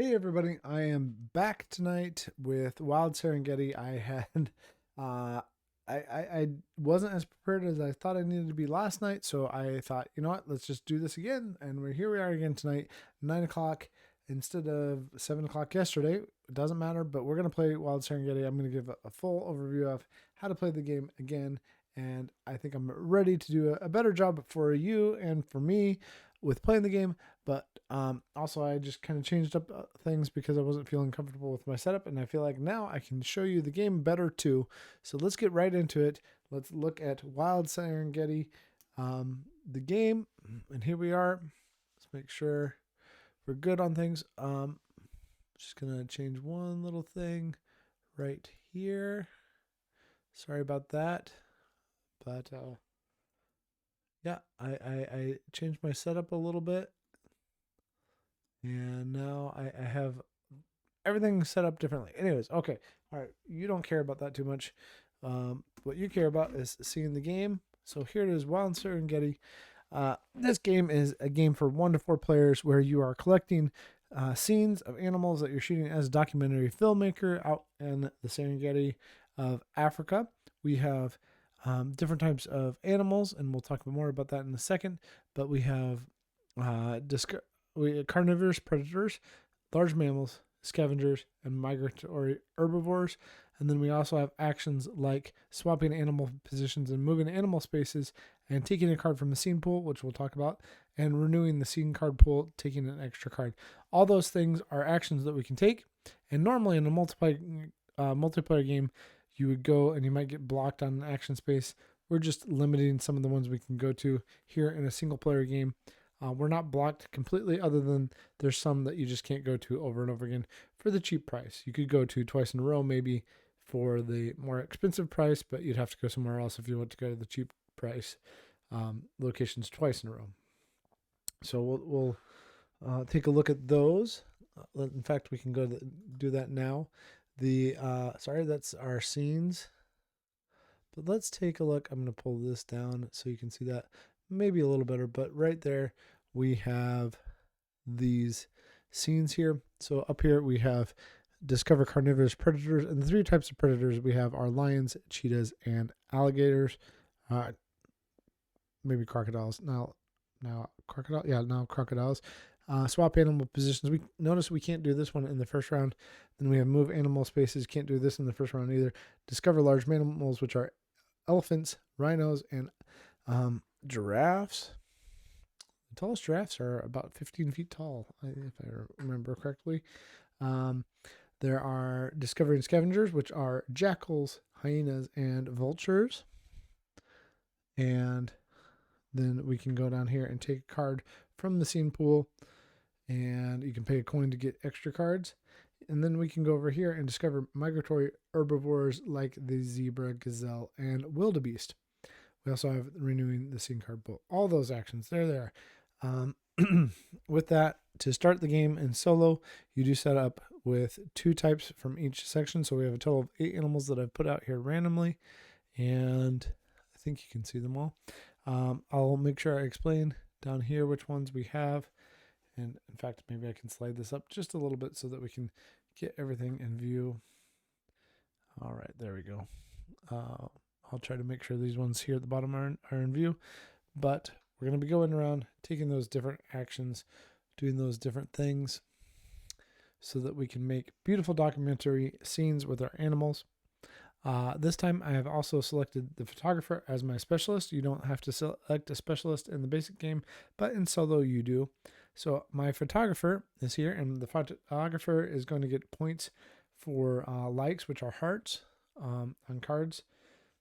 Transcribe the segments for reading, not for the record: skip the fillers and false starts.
Hey everybody, I am back tonight with Wild Serengeti. I had uh I wasn't as prepared as I thought I needed to be last night, so I thought, you know what, let's just do this again. And we are again tonight, 9 o'clock instead of 7 o'clock yesterday. It doesn't matter, but we're gonna play Wild Serengeti. I'm gonna give a full overview of how to play the game again, and I think I'm ready to do a better job for you and for me with playing the game. But also, I just kind of changed up things because I wasn't feeling comfortable with my setup, and I feel like now I can show you the game better too. So let's get right into it. Let's look at Wild Serengeti, the game, and here we are. Let's make sure we're good on things. Just gonna change one little thing right here. Sorry about that, but yeah, I changed my setup a little bit. And now I have everything set up differently. Anyways, okay. All right. You don't care about that too much. What you care about is seeing the game. So here it is, Wild Serengeti. This game is a game for 1 to 4 players where you are collecting scenes of animals that you're shooting as a documentary filmmaker out in the Serengeti of Africa. We have different types of animals, and we'll talk more about that in a second. But we have carnivorous predators, large mammals, scavengers, and migratory herbivores. And then we also have actions like swapping animal positions and moving animal spaces and taking a card from the scene pool, which we'll talk about, and renewing the scene card pool, taking an extra card. All those things are actions that we can take. And normally in a multiplayer game, you would go and you might get blocked on an action space. We're just limiting some of the ones we can go to here in a single player game. We're not blocked completely, other than there's some that you just can't go to over and over again for the cheap price. You could go to twice in a row, maybe for the more expensive price, but you'd have to go somewhere else if you want to go to the cheap price locations twice in a row. So we'll take a look at those. In fact, we can do that now. That's our scenes. But let's take a look. I'm going to pull this down so you can see that maybe a little better, but right there we have these scenes here. So up here we have discover carnivorous predators, and the 3 types of predators we have are lions, cheetahs, and alligators. Maybe crocodiles. Now crocodile. Yeah, now crocodiles. Swap animal positions. We notice we can't do this one in the first round. Then we have move animal spaces. Can't do this in the first round either. Discover large mammals, which are elephants, rhinos, and giraffes. The tallest giraffes are about 15 feet tall, if I remember correctly. There are discovering scavengers, which are jackals, hyenas, and vultures. And then we can go down here and take a card from the scene pool, and you can pay a coin to get extra cards. And then we can go over here and discover migratory herbivores like the zebra, gazelle, and wildebeest. We also have renewing the scene card pool. All those actions, there they are. With that, to start the game in solo, you do set up with 2 types from each section. So we have a total of 8 animals that I've put out here randomly, and I think you can see them all. I'll make sure I explain down here which ones we have. And in fact, maybe I can slide this up just a little bit so that we can get everything in view. All right, there we go. I'll try to make sure these ones here at the bottom are in view, but we're going to be going around taking those different actions, doing those different things so that we can make beautiful documentary scenes with our animals. This time I have also selected the photographer as my specialist. You don't have to select a specialist in the basic game, but in solo you do. So my photographer is here, and the photographer is going to get points for likes, which are hearts on cards.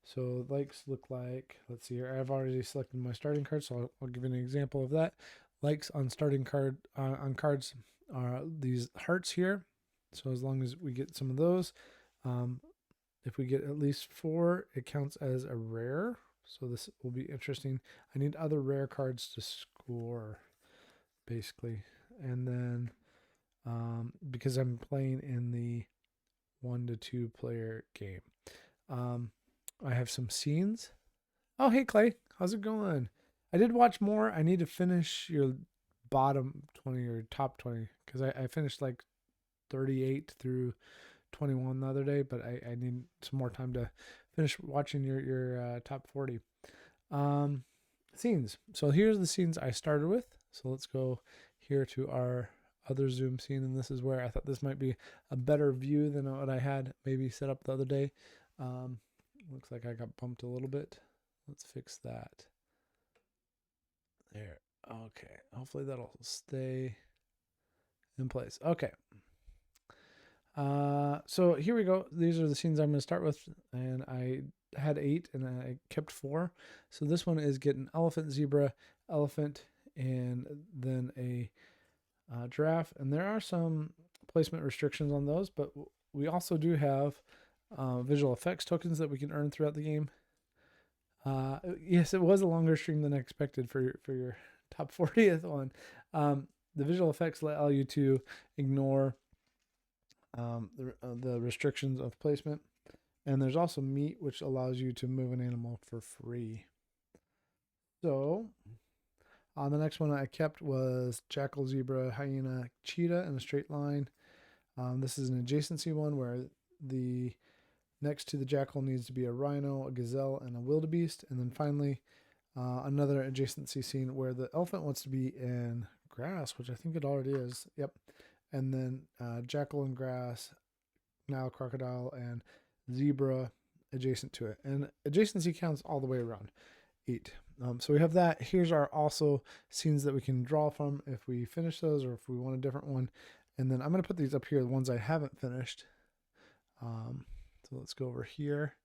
So likes look like, let's see here, I've already selected my starting card, so I'll give you an example of that. Likes on starting card on cards are these hearts here. So as long as we get some of those, if we get at least 4, it counts as a rare. So this will be interesting. I need other rare cards to score, basically. And then because I'm playing in the 1 to 2 player game, I have some scenes. Oh, hey, Clay. How's it going? I did watch more. I need to finish your bottom 20 or top 20 because I finished like 38 through 21 the other day, but I need some more time to finish watching your top 40. Scenes. So here's the scenes I started with. So let's go here to our other zoom scene, and this is where I thought this might be a better view than what I had maybe set up the other day. Looks like I got bumped a little bit. Let's fix that. There. Okay. Hopefully that'll stay in place. Okay. So here we go. These are the scenes I'm going to start with, and I had 8 and I kept 4. So this one is get an elephant, zebra, elephant, and then a giraffe. And there are some placement restrictions on those, but we also do have visual effects tokens that we can earn throughout the game. Yes, it was a longer stream than I expected for your top 40th one. The visual effects allow you to ignore the restrictions of placement. And there's also meat, which allows you to move an animal for free. So the next one I kept was jackal, zebra, hyena, cheetah in a straight line. This is an adjacency one where the next to the jackal needs to be a rhino, a gazelle, and a wildebeest. And then finally, another adjacency scene where the elephant wants to be in grass, which I think it already is. Yep. And then jackal and grass, Nile crocodile, and zebra adjacent to it. And adjacency counts all the way around 8. So we have that. Here's our also scenes that we can draw from if we finish those or if we want a different one. And then I'm going to put these up here, the ones I haven't finished. So let's go over here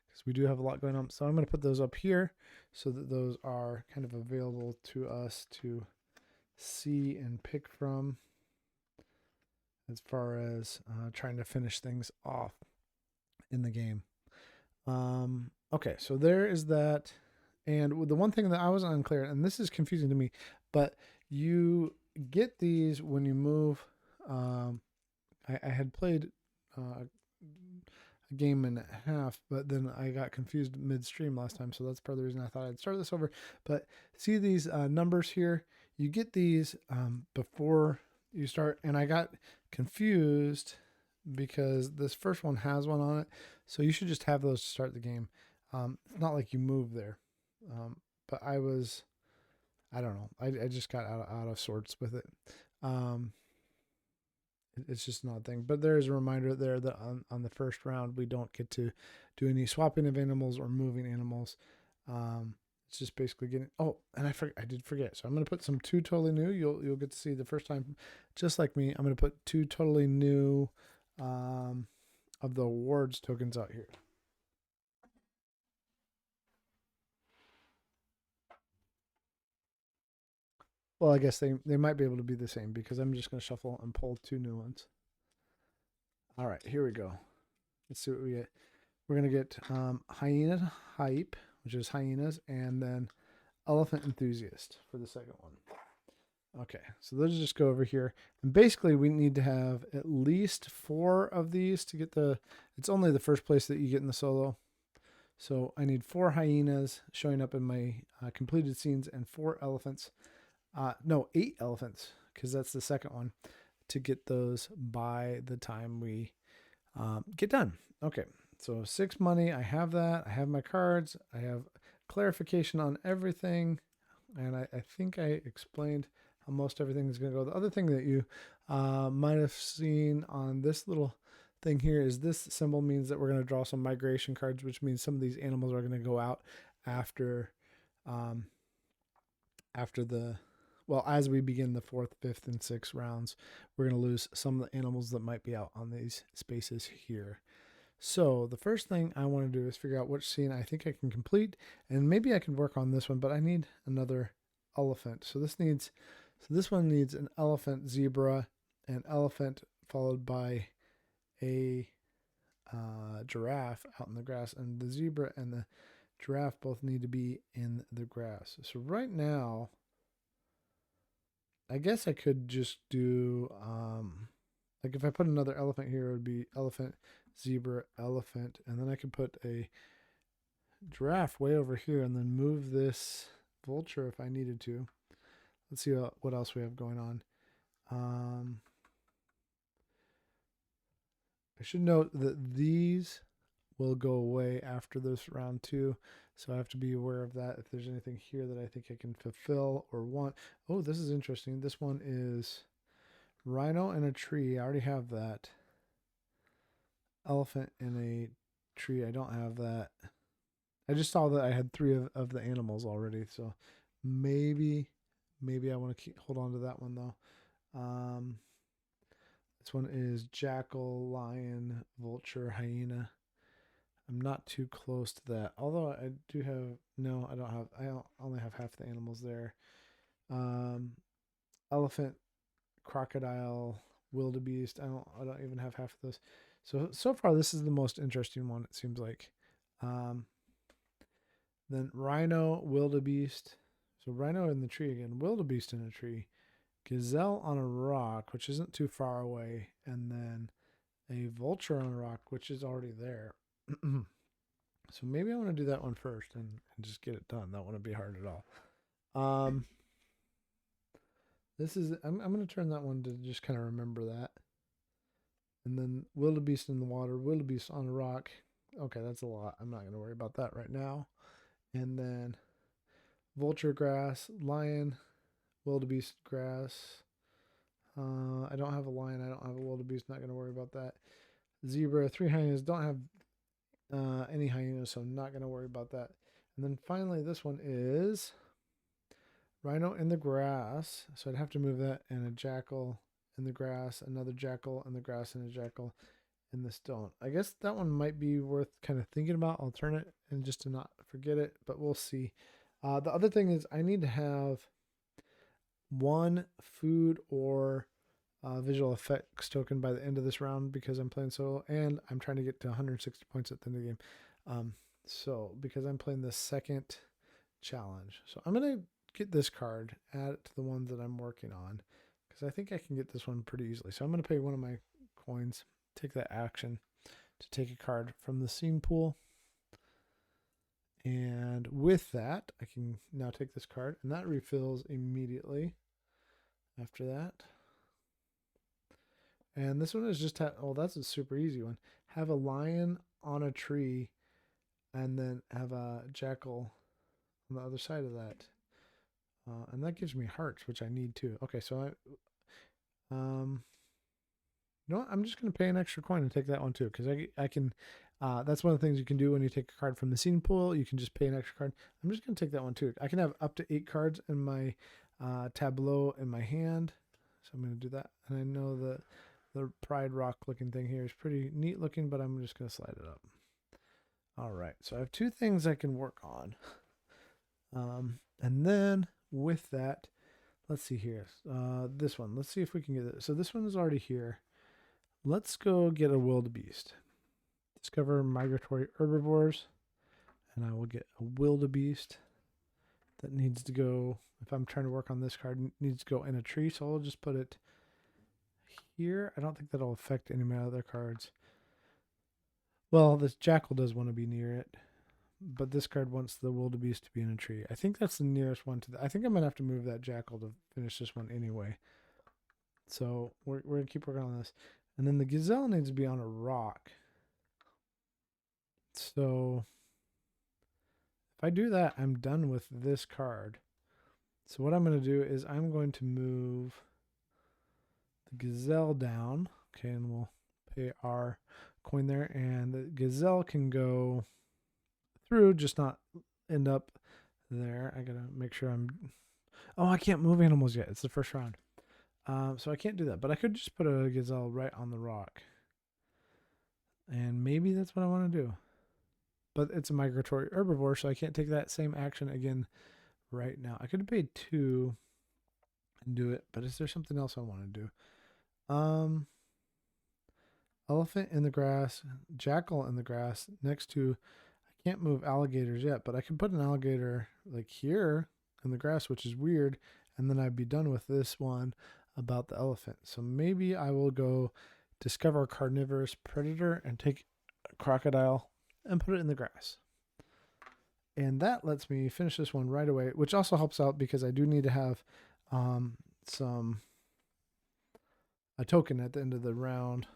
because we do have a lot going on. So I'm going to put those up here so that those are kind of available to us to see and pick from as far as trying to finish things off in the game. Okay, so there is that. And the one thing that I was unclear, and this is confusing to me, but you get these when you move. I had played a game and a half, but then I got confused midstream last time, so that's part of the reason I thought I'd start this over. But see these numbers here? You get these before you start, and I got confused because this first one has one on it, so you should just have those to start the game. It's not like you move there, but I don't know. I just got out of sorts with it. It's just an odd thing. But there is a reminder there that on the first round, we don't get to do any swapping of animals or moving animals. It's just basically getting. Oh, and I did forget. So I'm going to put some 2 totally new. You'll get to see the first time, just like me. I'm going to put 2 totally new of the awards tokens out here. Well, I guess they might be able to be the same because I'm just going to shuffle and pull 2 new ones. All right, here we go. Let's see what we get. We're going to get hyena hype, which is hyenas, and then elephant enthusiast for the second one. Okay, so let's just go over here. And basically, we need to have at least 4 of these to get it's only the first place that you get in the solo. So I need 4 hyenas showing up in my completed scenes and 4 elephants. No, 8 elephants, because that's the second one, to get those by the time we get done. Okay, so 6 money, I have that. I have my cards. I have clarification on everything. And I think I explained how most everything is going to go. The other thing that you might have seen on this little thing here is this symbol means that we're going to draw some migration cards, which means some of these animals are going to go out after as we begin the 4th, 5th, and 6th rounds, we're going to lose some of the animals that might be out on these spaces here. So the first thing I want to do is figure out which scene I think I can complete, and maybe I can work on this one, but I need another elephant. So this one needs an elephant, zebra, an elephant followed by a giraffe out in the grass, and the zebra and the giraffe both need to be in the grass. So right now, I guess I could just do, like if I put another elephant here, it would be elephant, zebra, elephant, and then I could put a giraffe way over here and then move this vulture if I needed to. Let's see what else we have going on. I should note that these will go away after this round 2. So I have to be aware of that. If there's anything here that I think I can fulfill or want. Oh, this is interesting. This one is rhino in a tree. I already have that. Elephant in a tree. I don't have that. I just saw that I had 3 of the animals already. So maybe I want to hold on to that one though. This one is jackal, lion, vulture, hyena. I'm not too close to that. Although I do have no, I don't have. Only have half the animals there. Elephant, crocodile, wildebeest. I don't even have half of those. So far this is the most interesting one. It seems like. Then rhino, wildebeest. So rhino in the tree again. Wildebeest in a tree. Gazelle on a rock, which isn't too far away, and then a vulture on a rock, which is already there. So maybe I want to do that one first and just get it done. That wouldn't be hard at all. This is I'm going to turn that one to just kind of remember that. And then wildebeest in the water, wildebeest on a rock. Okay, that's a lot. I'm not going to worry about that right now. And then vulture grass, lion, wildebeest grass. I don't have a lion. I don't have a wildebeest. Not going to worry about that. Zebra, 3 hyenas. Don't have any hyenas, so I'm not going to worry about that. And then finally, this one is rhino in the grass. So I'd have to move that, and a jackal in the grass, another jackal in the grass, and a jackal in the stone. I guess that one might be worth kind of thinking about. I'll turn it and just to not forget it, but we'll see. The other thing is I need to have 1 food or visual effects token by the end of this round because I'm playing solo and I'm trying to get to 160 points at the end of the game. So because I'm playing the second challenge, so I'm gonna get this card, add it to the ones that I'm working on because I think I can get this one pretty easily. So I'm gonna pay 1 of my coins, take that action to take a card from the scene pool. And with that, I can now take this card, and that refills immediately after that. And this one is just, oh, that's a super easy one. Have a lion on a tree, and then have a jackal on the other side of that. And that gives me hearts, which I need too. Okay, so you know what? I'm just going to pay an extra coin and take that one too, because I can. That's one of the things you can do when you take a card from the scene pool. You can just pay an extra card. I'm just going to take that one too. I can have up to 8 cards in my tableau in my hand, so I'm going to do that. And I know that the Pride Rock looking thing here is pretty neat looking, but I'm just going to slide it up. All right, so I have 2 things I can work on. And then with that, let's see here. This one, let's see if we can get it. So this one is already here. Let's go get a wildebeest. Discover migratory herbivores, and I will get a wildebeest that needs to go, if I'm trying to work on this card, needs to go in a tree, so I'll just put it here. I don't think that'll affect any of my other cards. Well, this jackal does want to be near it, but this card wants the wildebeest to be in a tree. I think that's the nearest one to I think I'm going to have to move that jackal to finish this one anyway. So we're going to keep working on this. And then the gazelle needs to be on a rock. So if I do that, I'm done with this card. So what I'm going to do is I'm going to move the gazelle down. Okay, and we'll pay our coin there. And the gazelle can go through, just not end up there. I got to make sure I'm... Oh, I can't move animals yet. It's the first round. So I can't do that. But I could just put a gazelle right on the rock. And maybe that's what I want to do. But it's a migratory herbivore, so I can't take that same action again right now. I could have paid 2 and do it, but is there something else I want to do? Elephant in the grass, jackal in the grass next to, I can't move alligators yet, but I can put an alligator like here in the grass, which is weird, and then I'd be done with this one about the elephant. So maybe I will go discover a carnivorous predator and take a crocodile and put it in the grass. And that lets me finish this one right away, which also helps out because I do need to have a token at the end of the round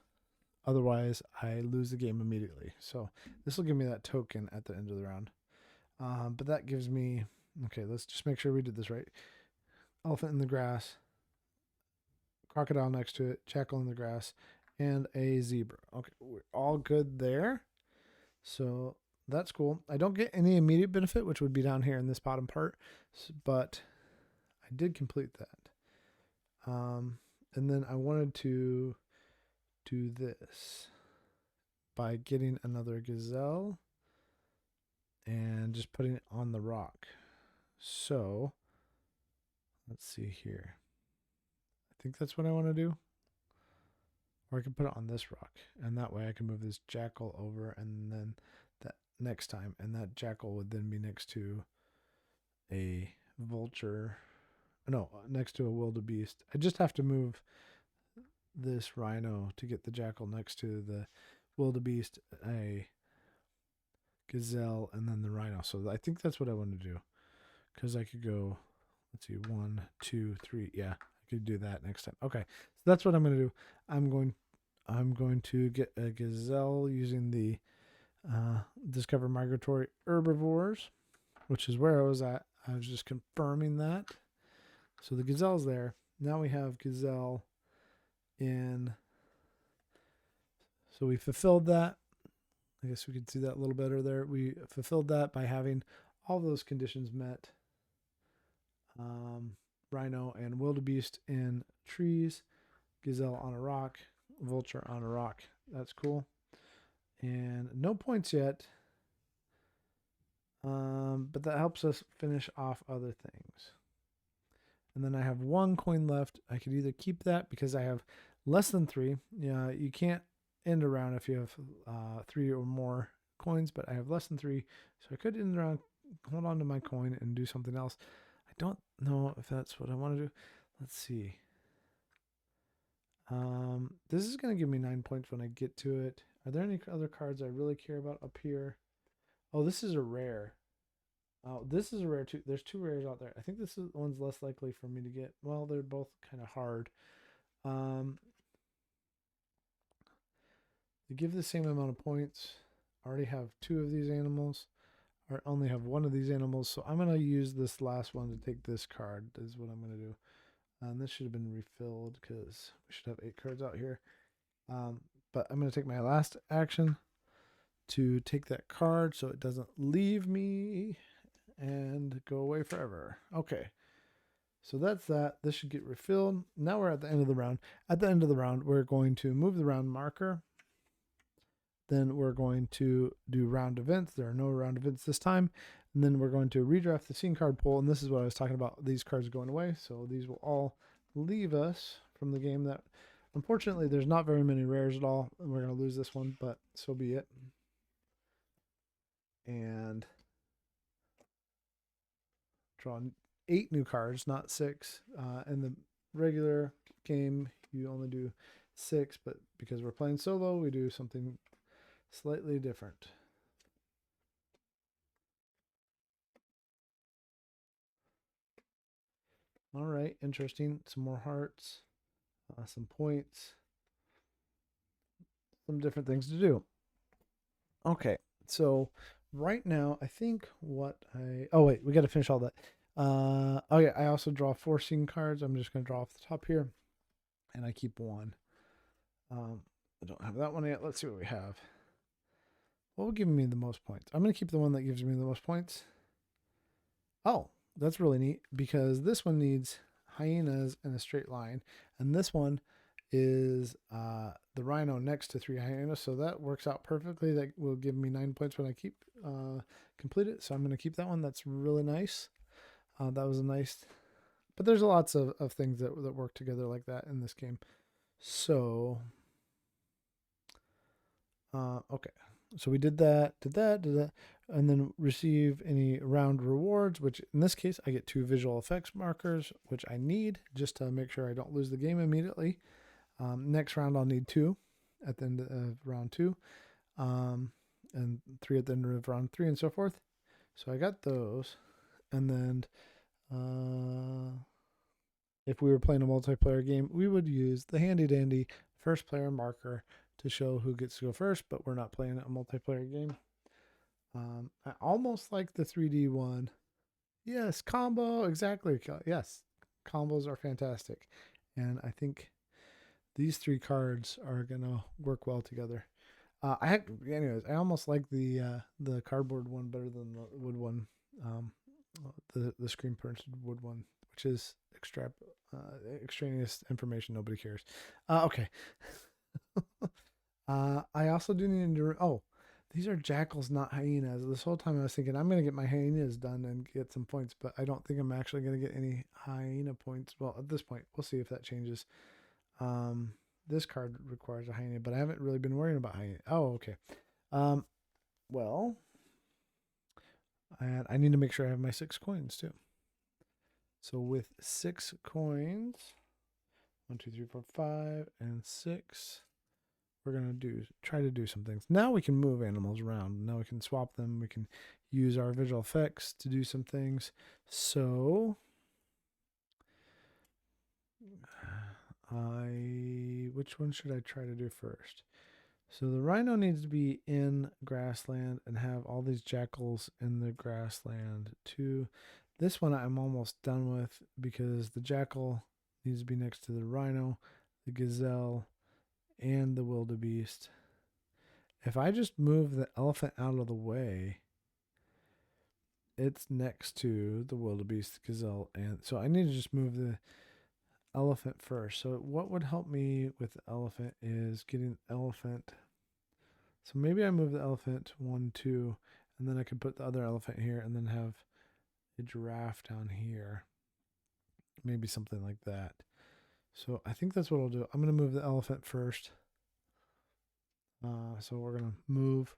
Otherwise, I lose the game immediately. So this will give me that token at the end of the round. But that gives me, okay, let's just make sure we did this right. Elephant in the grass, crocodile next to it, jackal in the grass, and a zebra. Okay, we're all good there. So that's cool. I don't get any immediate benefit, which would be down here in this bottom part, but I did complete that. And then I wanted to do this by getting another gazelle and just putting it on the rock. So let's see here. I think that's what I want to do. Or I can put it on this rock, and that way I can move this jackal over, and then that next time, and that jackal would then be next to a vulture. No, next to a wildebeest. I just have to move this rhino to get the jackal next to the wildebeest, a gazelle, and then the rhino. So I think that's what I want to do, because I could go, let's see, 1, 2, 3. Yeah, I could do that next time. Okay, so that's what I'm going to do. I'm going to get a gazelle using the discover migratory herbivores, which is where I was at. I was just confirming that. So the gazelle's there. Now we have gazelle in. So we fulfilled that. I guess we could see that a little better there. We fulfilled that by having all those conditions met. Rhino and wildebeest in trees, gazelle on a rock, vulture on a rock. That's cool. And no points yet. But that helps us finish off other things. And then I have 1 coin left. I could either keep that because I have less than 3. Yeah, you can't end a round if you have 3 or more coins, but I have less than 3. So I could end the round, hold on to my coin, and do something else. I don't know if that's what I want to do. Let's see. This is going to give me 9 points when I get to it. Are there any other cards I really care about up here? Oh, this is a rare. Oh, this is a rare too. There's 2 rares out there. I think this is one's less likely for me to get. Well, they're both kind of hard. They give the same amount of points. I already have 2 of these animals. Or only have 1 of these animals. So I'm going to use this last one to take this card. Is what I'm going to do. This should have been refilled because we should have 8 cards out here. But I'm going to take my last action to take that card so it doesn't leave me and go away forever. Okay. So that's that. This should get refilled. Now we're at the end of the round. At the end of the round, we're going to move the round marker. Then we're going to do round events. There are no round events this time. And then we're going to redraft the scene card pool. And this is what I was talking about, these cards going away. So these will all leave us from the game. That unfortunately, there's not very many rares at all. And we're going to lose this one, but so be it. And draw 8 new cards, not 6. In the regular game, you only do 6, but because we're playing solo, we do something slightly different. All right, interesting. Some more hearts, some points, some different things to do. Okay, so right now, I think what I... Oh, wait, we got to finish all that. Oh, yeah, I also draw 4 scene cards. I'm just going to draw off the top here, and I keep 1. I don't have that one yet. Let's see what we have. What will give me the most points? I'm going to keep the one that gives me the most points. Oh, that's really neat because this one needs hyenas in a straight line, and this one is the rhino next to 3 hyenas, so that works out perfectly. That will give me 9 points when I keep complete it, so I'm going to keep that one. That's really nice. That was a nice, but there's lots of things that work together like that in this game. So, okay. So we did that, and then receive any round rewards, which in this case, I get 2 visual effects markers, which I need just to make sure I don't lose the game immediately. Next round, I'll need 2 at the end of round 2, and 3 at the end of round 3, and so forth. So I got those, and then if we were playing a multiplayer game, we would use the handy dandy first player marker to show who gets to go first, but we're not playing a multiplayer game. I almost like the 3D one. Yes, combo, exactly. Yes, combos are fantastic. And I think these three cards are going to work well together. Anyways, I almost like the cardboard one better than the wood one, um, the screen printed wood one, which is extraneous information nobody cares. Okay. I also do need to. Oh, these are jackals, not hyenas. This whole time I was thinking I'm gonna get my hyenas done and get some points, but I don't think I'm actually gonna get any hyena points. Well, at this point, we'll see if that changes. This card requires a hyena, but I haven't really been worrying about hyena. Oh, okay. Well, and I need to make sure I have my 6 coins too. So with 6 coins, 1, 2, 3, 4, 5, and 6, we're gonna try to do some things. Now we can move animals around. Now we can swap them. We can use our visual effects to do some things. So which one should I try to do first? So the rhino needs to be in grassland and have all these jackals in the grassland too. This one I'm almost done with because the jackal needs to be next to the rhino, the gazelle, and the wildebeest. If I just move the elephant out of the way, it's next to the wildebeest, the gazelle, and so I need to just move the elephant first. So what would help me with the elephant is getting the elephant. So maybe I move the elephant 1, 2, and then I could put the other elephant here and then have a giraffe down here. Maybe something like that. So I think that's what I'll do. I'm going to move the elephant first. So we're going to move.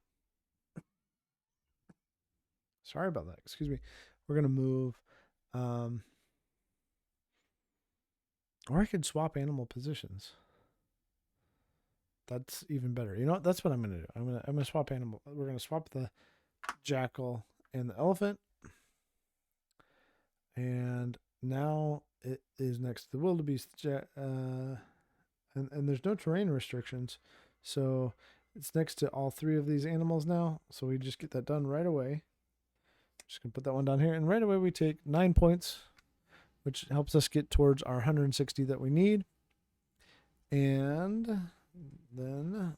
Sorry about that. Excuse me. We're going to move. Or I could swap animal positions. That's even better. You know what? That's what I'm going to do. I'm going to swap animal. We're going to swap the jackal and the elephant. And now it is next to the wildebeest. And there's no terrain restrictions. So it's next to all 3 of these animals now. So we just get that done right away. Just going to put that one down here. And right away we take 9 points, which helps us get towards our 160 that we need. And then,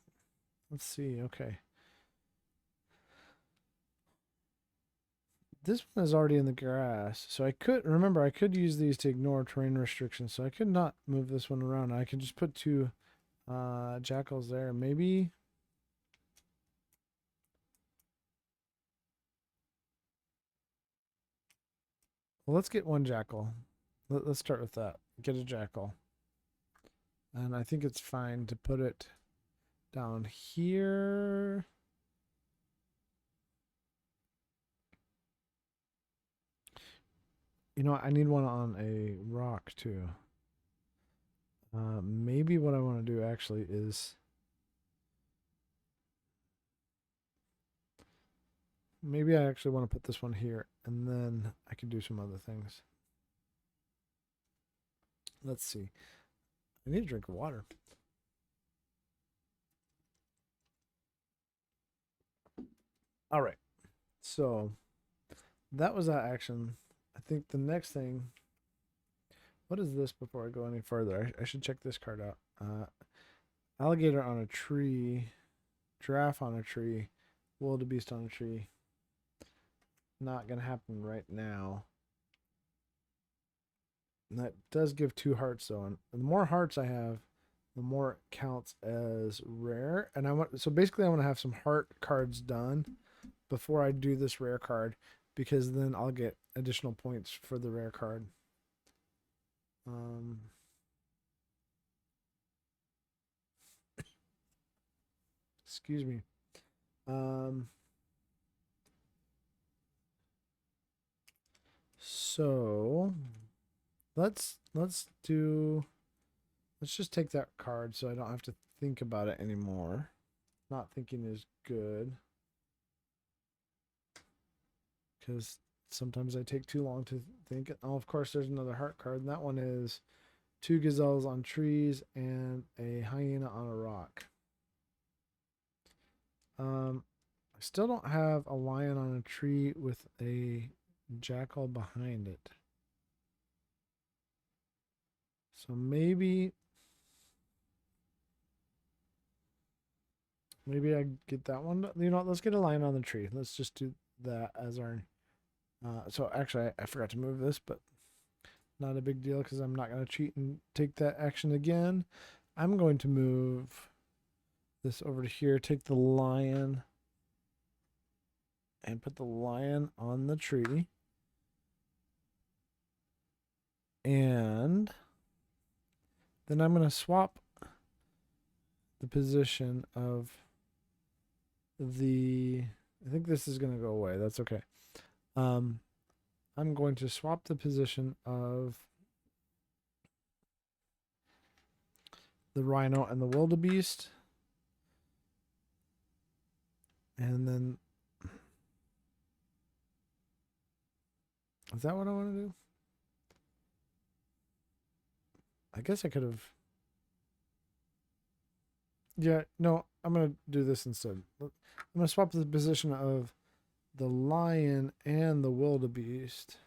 let's see. Okay. This one is already in the grass. So I could use these to ignore terrain restrictions. So I could not move this one around. I could just put 2 jackals there. Maybe. Well, let's get 1 jackal. Let's start with that. Get a jackal. And I think it's fine to put it down here. You know what? I need one on a rock too. Maybe what I want to do actually is maybe I actually want to put this one here and then I can do some other things. Let's see. I need a drink of water. All right. So that was that action. I think the next thing. What is this before I go any further? I should check this card out. Alligator on a tree, giraffe on a tree, wildebeest on a tree. Not going to happen right now. And that does give 2 hearts though. And the more hearts I have, the more it counts as rare. And I want basically I want to have some heart cards done before I do this rare card, because then I'll get additional points for the rare card. Excuse me. So let's just take that card so I don't have to think about it anymore. Not thinking is good, because sometimes I take too long to think. Oh, of course, there's another heart card, and that one is 2 gazelles on trees and a hyena on a rock. I still don't have a lion on a tree with a jackal behind it. So maybe I get that one. You know, let's get a lion on the tree. Let's just do that as our. So actually, I forgot to move this, but not a big deal because I'm not going to cheat and take that action again. I'm going to move this over to here, take the lion, and put the lion on the tree. And then I'm going to swap the position of the. I think this is going to go away. That's okay. I'm going to swap the position of the rhino and the wildebeest. And then. Is that what I want to do? I guess I could have. Yeah, no, I'm going to do this instead. I'm going to swap the position of the lion and the wildebeest.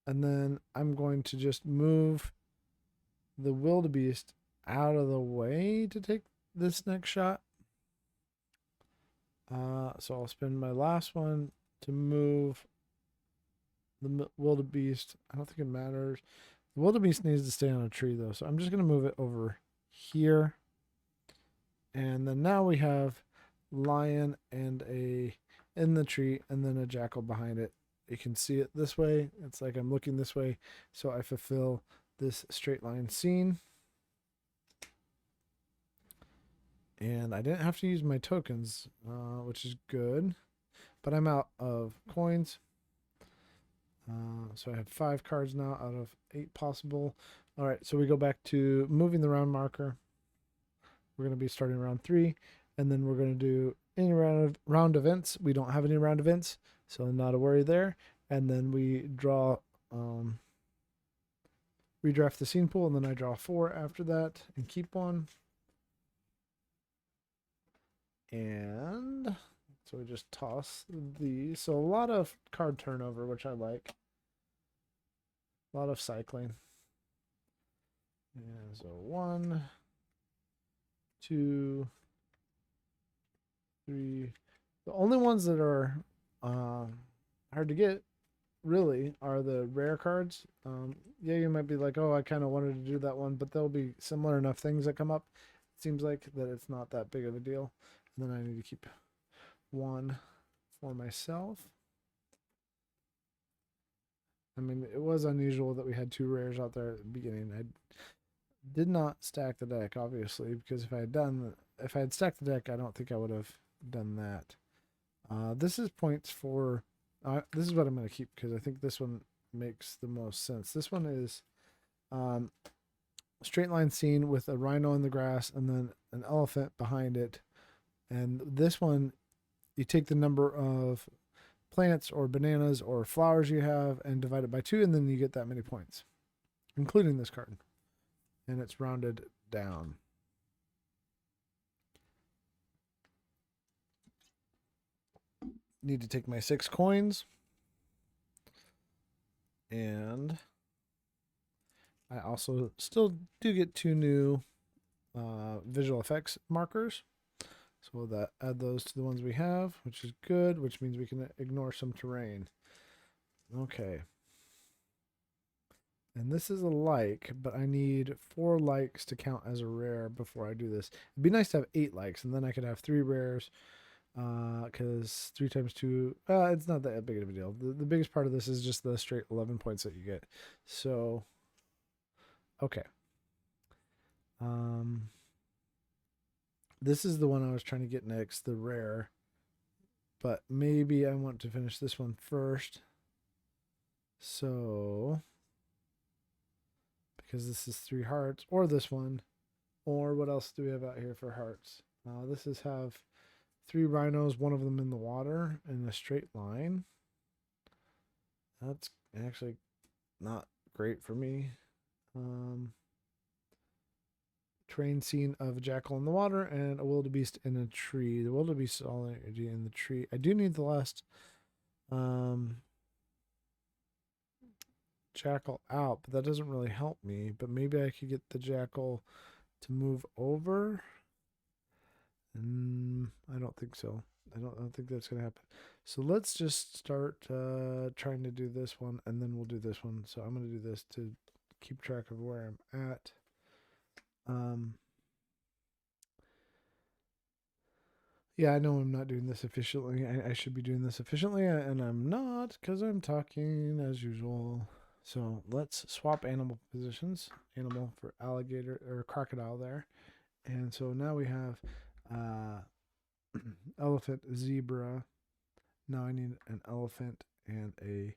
And then I'm going to just move the wildebeest out of the way to take this next shot. So I'll spend my last one to move the wildebeest. I don't think it matters. The wildebeest needs to stay on a tree though, so I'm just going to move it over here. And then now we have lion and a in the tree and then a jackal behind it. You can see it this way. It's like I'm looking this way, so I fulfill this straight line scene. And I didn't have to use my tokens, which is good. But I'm out of coins. So I have 5 cards now out of 8 possible. All right, so we go back to moving the round marker. We're going to be starting round 3. And then we're going to do any round events. We don't have any round events, so not a worry there. And then we draw, redraft the scene pool, and then I draw 4 after that and keep 1. And so we just toss these. So a lot of card turnover, which I like. A lot of cycling. And so 1, 2, 3. The only ones that are hard to get, really, are the rare cards. Yeah, you might be like, oh, I kind of wanted to do that one, but there'll be similar enough things that come up. It seems like that it's not that big of a deal. And then I need to keep 1 for myself. I mean, it was unusual that we had 2 rares out there at the beginning. I did not stack the deck, obviously, because if I had stacked the deck, I don't think I would have done that. This is points for. This is what I'm going to keep because I think this one makes the most sense. This one is straight line scene with a rhino in the grass and then an elephant behind it. And this one, you take the number of plants or bananas or flowers you have and divide it by 2, and then you get that many points, including this card. And it's rounded down. Need to take my 6 coins. And I also still do get 2 new visual effects markers. So we'll add those to the ones we have, which is good, which means we can ignore some terrain. Okay. And this is a like, but I need 4 likes to count as a rare before I do this. It'd be nice to have 8 likes, and then I could have 3 rares. Because 3 times 2, it's not that big of a deal. The biggest part of this is just the straight 11 points that you get. So, okay. This is the one I was trying to get next, the rare. But maybe I want to finish this one first. So, because this is 3 hearts, or this one, or what else do we have out here for hearts? This is have 3 rhinos, 1 of them in the water in a straight line. That's actually not great for me. terrain scene of a jackal in the water and a wildebeest in a tree. The wildebeest is already in the tree. I do need the last jackal out, but that doesn't really help me. But maybe I could get the jackal to move over. I don't think so. I don't think that's gonna happen. So let's just start trying to do this one, and then we'll do this one. So I'm gonna do this to keep track of where I'm at. Yeah, I know I'm not doing this efficiently. I should be doing this efficiently, and I'm not because I'm talking as usual. So let's swap animal positions. Animal for alligator or crocodile there. And so now we have elephant, zebra. Now I need an elephant and a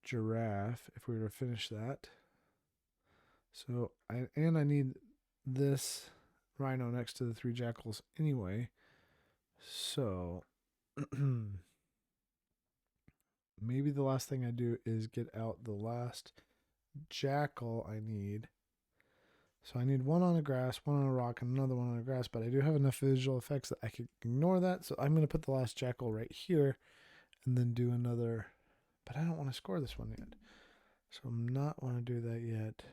giraffe if we were to finish that. So I need this rhino next to the 3 jackals anyway. So maybe the last thing I do is get out the last jackal I need. So I need one on the grass, one on a rock, and another one on the grass, but I do have enough visual effects that I could ignore that. So I'm going to put the last jackal right here and then do another, but I don't want to score this one yet. So I'm not want to do that yet.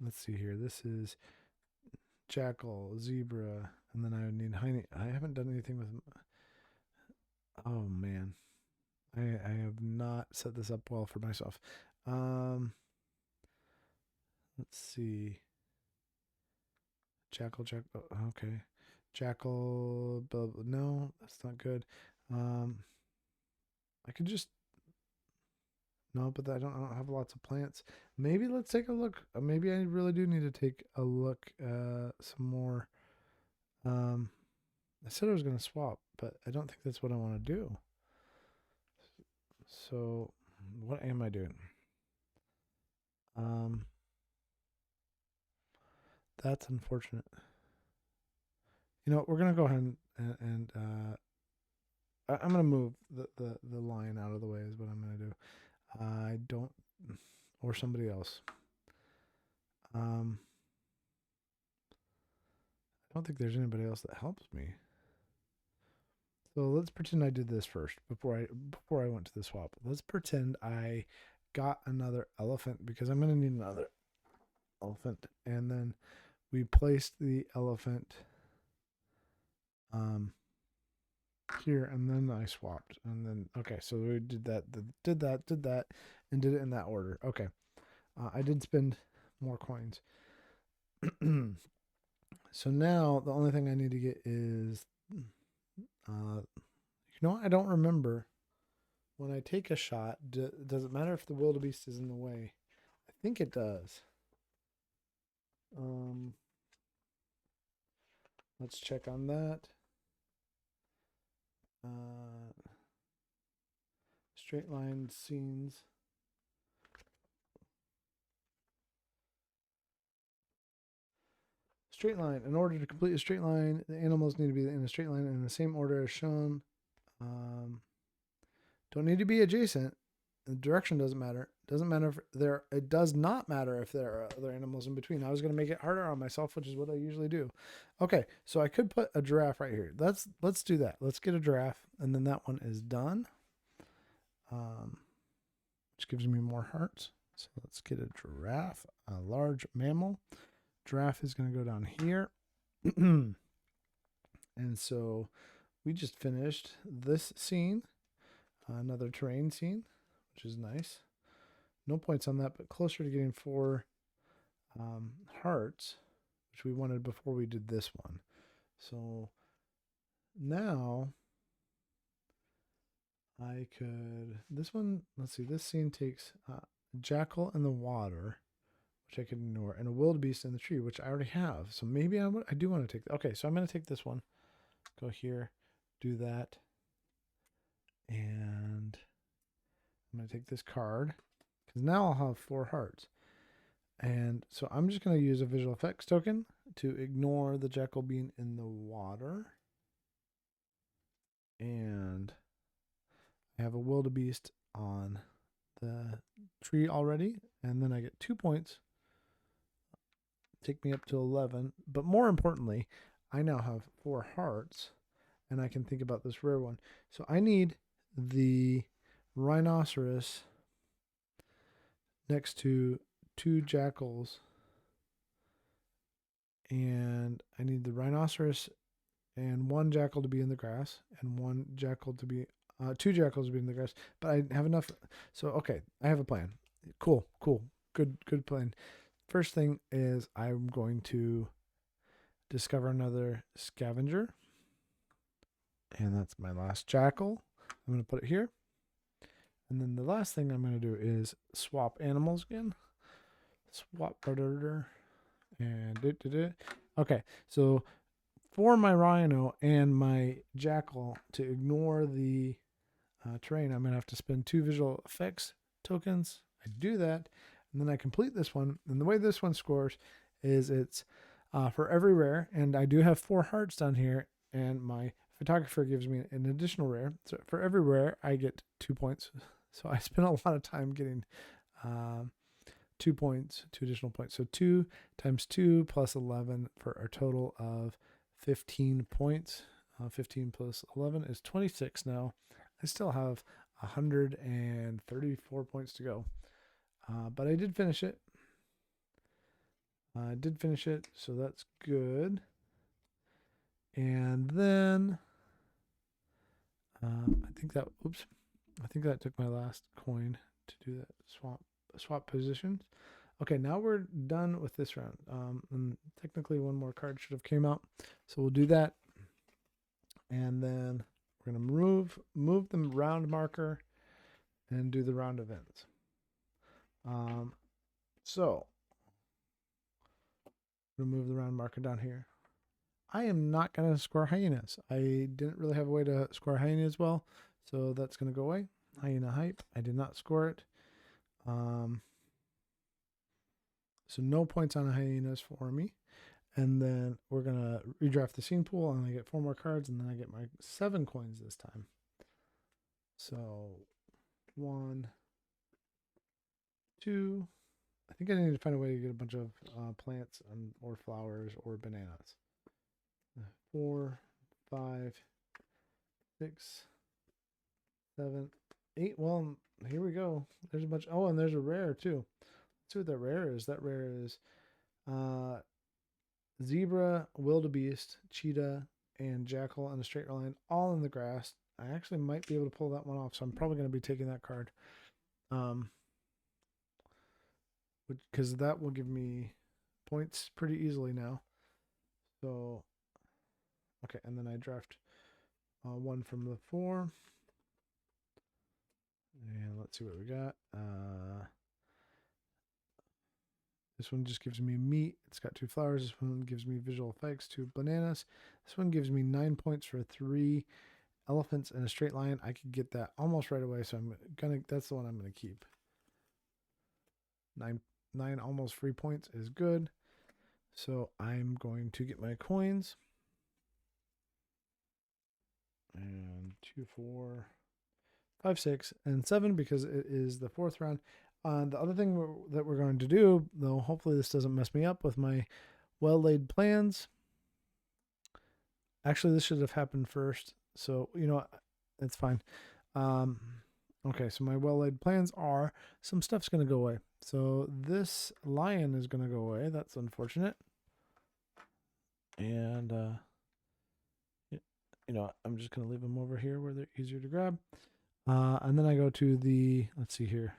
Let's see here. This is jackal, zebra, and then I would need Hani. I haven't done anything with. Oh man, I have not set this up well for myself. Let's see. Jackal. Okay, jackal. No, that's not good. I could just no, but I don't have lots of plants. Maybe let's take a look. Maybe I really do need to take a look. Some more. I said I was going to swap, but I don't think that's what I want to do. So, what am I doing? That's unfortunate. You know, we're going to go ahead and I'm going to move the line out of the way is what I'm going to do. I don't, or somebody else. I don't think there's anybody else that helps me. So let's pretend I did this first before I went to the swap. Let's pretend I got another elephant because I'm going to need another elephant, and then we placed the elephant here, and then I swapped, and then okay, so we did that, and did it in that order. Okay, I did spend more coins. So now the only thing I need to get is, you know what? I don't remember. When I take a shot, does it matter if the wildebeest is in the way? I think it does. Let's check on that. Straight line scenes. Straight line. In order to complete a straight line, the animals need to be in a straight line in the same order as shown. Don't need to be adjacent. The direction doesn't matter. Doesn't matter if there. It does not matter if there are other animals in between. I was going to make it harder on myself, which is what I usually do. Okay, so I could put a giraffe right here. Let's do that. Let's get a giraffe, and then that one is done. Which gives me more hearts. So let's get a giraffe, a large mammal. Giraffe is going to go down here. And so we just finished this scene, another terrain scene, which is nice. No points on that, but closer to getting 4 hearts, which we wanted before we did this one. So now I could, this one, let's see, this scene takes jackal in the water, which I could ignore, and a wildebeest in the tree, which I already have. So maybe I do want to take, okay, so I'm going to take this one, go here, do that, and I'm going to take this card, because now I'll have 4 hearts. And so I'm just going to use a visual effects token to ignore the jackal being in the water. And I have a wildebeest on the tree already, and then I get 2 points. Take me up to 11. But more importantly, I now have 4 hearts, and I can think about this rare one. So I need the rhinoceros next to 2 jackals, and I need the rhinoceros and 1 jackal to be in the grass, and 1 jackal to be 2 jackals to be in the grass. But I have enough. So okay, I have a plan. Cool, good plan. First thing is I'm going to discover another scavenger, and that's my last jackal. I'm going to put it here. And then the last thing I'm going to do is swap animals again. Swap predator. And okay, so for my rhino and my jackal to ignore the terrain, I'm going to have to spend 2 visual effects tokens. I do that, and then I complete this one. And the way this one scores is it's for every rare, and I do have 4 hearts down here, and my photographer gives me an additional rare. So for every rare, I get 2 points. So I spent a lot of time getting 2 points, 2 additional points. So 2 times 2 plus 11 for a total of 15 points. 15 plus 11 is 26 now. I still have 134 points to go. But I did finish it. So that's good. And then I think that took my last coin to do that swap positions. Okay, now we're done with this round. And technically one more card should have came out. So we'll do that. And then we're going to move the round marker and do the round events. So remove the round marker down here. I am not going to score hyenas. I didn't really have a way to score hyenas well, so that's going to go away. Hyena hype. I did not score it. So no points on hyenas for me. And then we're going to redraft the scene pool, and I get 4 more cards, and then I get my 7 coins this time. So 1, 2. I think I need to find a way to get a bunch of plants or flowers or bananas. 4, 5, 6, 7, 8. Well, here we go. There's a bunch. Oh, and there's a rare too. Let's see what that rare is. That rare is zebra, wildebeest, cheetah, and jackal in a straight line, all in the grass. I actually might be able to pull that one off, so I'm probably going to be taking that card. Because that will give me points pretty easily now. So, okay, and then I draft 1 from the 4. And let's see what we got. This one just gives me meat. It's got 2 flowers. This one gives me visual effects, 2 bananas. This one gives me 9 points for 3 elephants in a straight line. I could get that almost right away, so that's the one I'm gonna keep. 9 almost free points is good. So I'm going to get my coins. And 2, 4, 5, 6, and 7 because it is the 4th round. The other thing that we're going to do, though, hopefully this doesn't mess me up with my well-laid plans. Actually, this should have happened first. So, you know what? It's fine. Okay, so my well-laid plans are some stuff's going to go away. So this lion is going to go away. That's unfortunate. And, you know, I'm just going to leave them over here where they're easier to grab. And then I go to the, let's see here.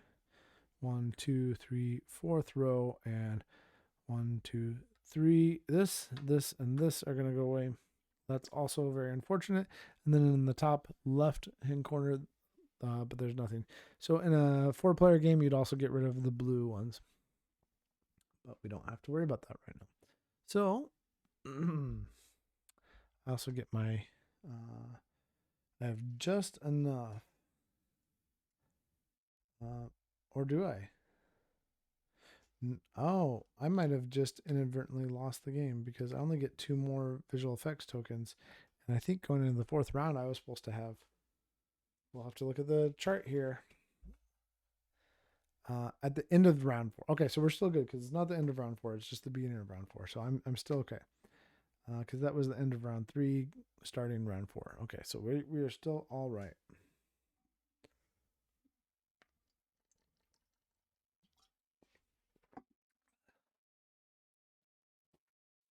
1, 2, 3, 4th row, and 1, 2, 3. This, and this are going to go away. That's also very unfortunate. And then in the top left hand corner, but there's nothing. So in a 4-player game, you'd also get rid of the blue ones. But we don't have to worry about that right now. So I also get my, I have just enough. Or do I? Oh, I might have just inadvertently lost the game because I only get 2 more visual effects tokens. And I think going into the 4th round, I was supposed to have. We'll have to look at the chart here. at the end of round 4. Okay, so we're still good because it's not the end of round 4. It's just the beginning of round 4. So I'm still okay. Because that was the end of round 3, starting round 4. Okay, so we are still all right.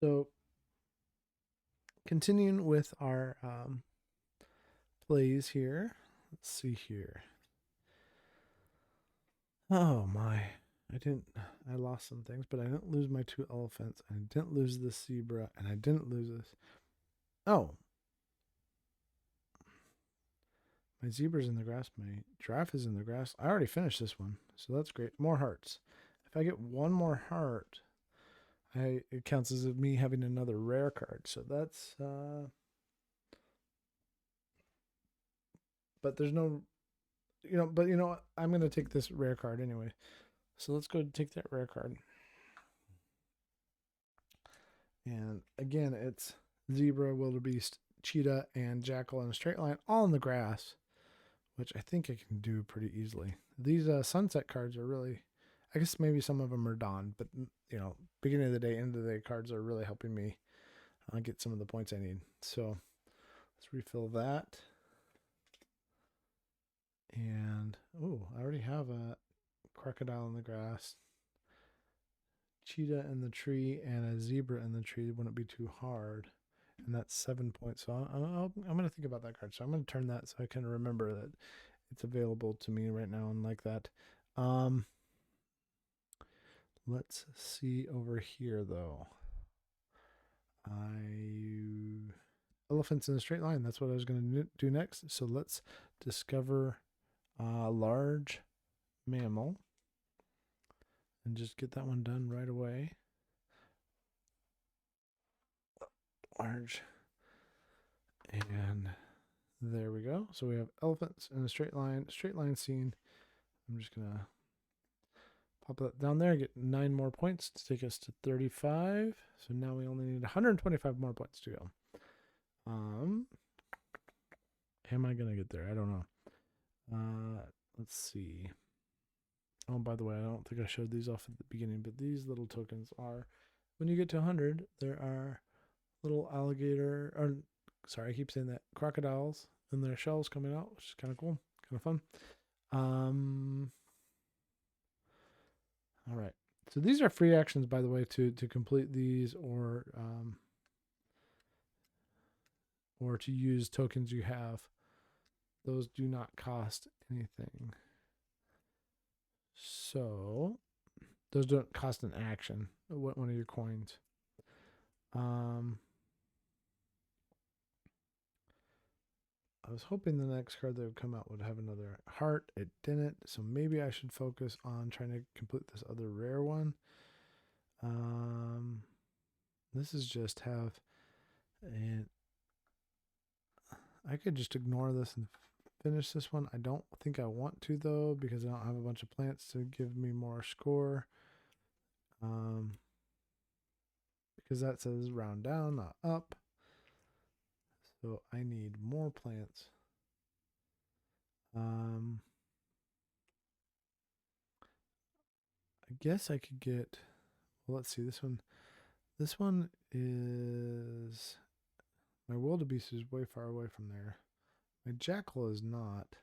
So continuing with our plays here. Let's see here. Oh my. I lost some things, but I didn't lose my 2 elephants. I didn't lose this zebra, and I didn't lose this. Oh. My zebra's in the grass. My giraffe is in the grass. I already finished this one, so that's great. More hearts. If I get one more heart, it counts as me having another rare card. So that's but there's no but you know what? I'm gonna take this rare card anyway. So let's go take that rare card. And again, it's zebra, wildebeest, cheetah, and jackal in a straight line, all in the grass, which I think I can do pretty easily. These sunset cards are really, I guess maybe some of them are dawn, but beginning of the day, end of the day cards are really helping me get some of the points I need. So let's refill that. And, I already have a crocodile in the grass, cheetah in the tree, and a zebra in the tree. Wouldn't be too hard. And that's 7 points. So I'm going to think about that card. So I'm going to turn that so I can remember that it's available to me right now and like that. Let's see over here though. Elephants in a straight line. That's what I was going to do next. So let's discover a large mammal and just get that one done right away. Large. And there we go. So we have elephants in a straight line scene. I'm just going to pop that down there, get 9 more points to take us to 35. So now we only need 125 more points to go. Am I going to get there? I don't know. Let's see. Oh, by the way, I don't think I showed these off at the beginning, but these little tokens are, when you get to 100, there are little alligator, or sorry, I keep saying that, crocodiles and their shells coming out, which is kind of cool, kind of fun. All right. So these are free actions, by the way, to complete these or to use tokens you have. Those do not cost anything. So those don't cost an action. One of your coins. I was hoping the next card that would come out would have another heart. It didn't, so maybe I should focus on trying to complete this other rare one. This is just have, and I could just ignore this and finish this one. I don't think I want to though, because I don't have a bunch of plants to give me more score. Because that says round down, not up. So I need more plants. I guess I could get, well, let's see, this one. This one is, my wildebeest is way far away from there. My jackal is not.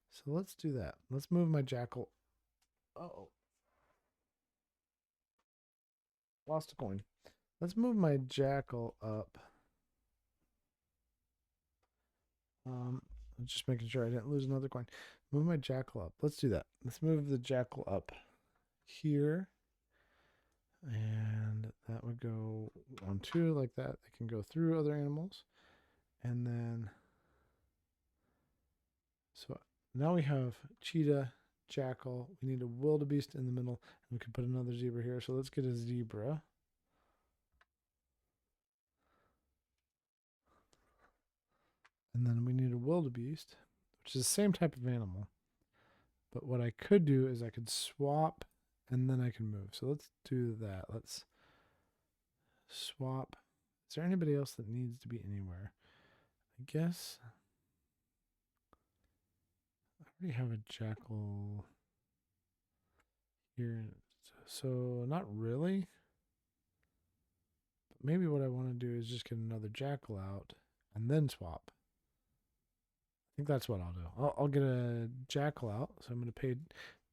So let's do that. Let's move my jackal. Oh. Lost a coin. Let's move my jackal up. Just making sure I didn't lose another coin. Move my jackal up. Let's do that. Let's move the jackal up here. And that would go on 2 like that. They can go through other animals. And then, so now we have cheetah, jackal. We need a wildebeest in the middle. And we can put another zebra here. So let's get a zebra. And then we need a wildebeest, which is the same type of animal. But what I could do is I could swap and then I can move. So let's do that. Let's swap. Is there anybody else that needs to be anywhere? I guess I already have a jackal. here. So not really. Maybe what I want to do is just get another jackal out and then swap. I think that's what I'll do. I'll get a jackal out. So I'm going to pay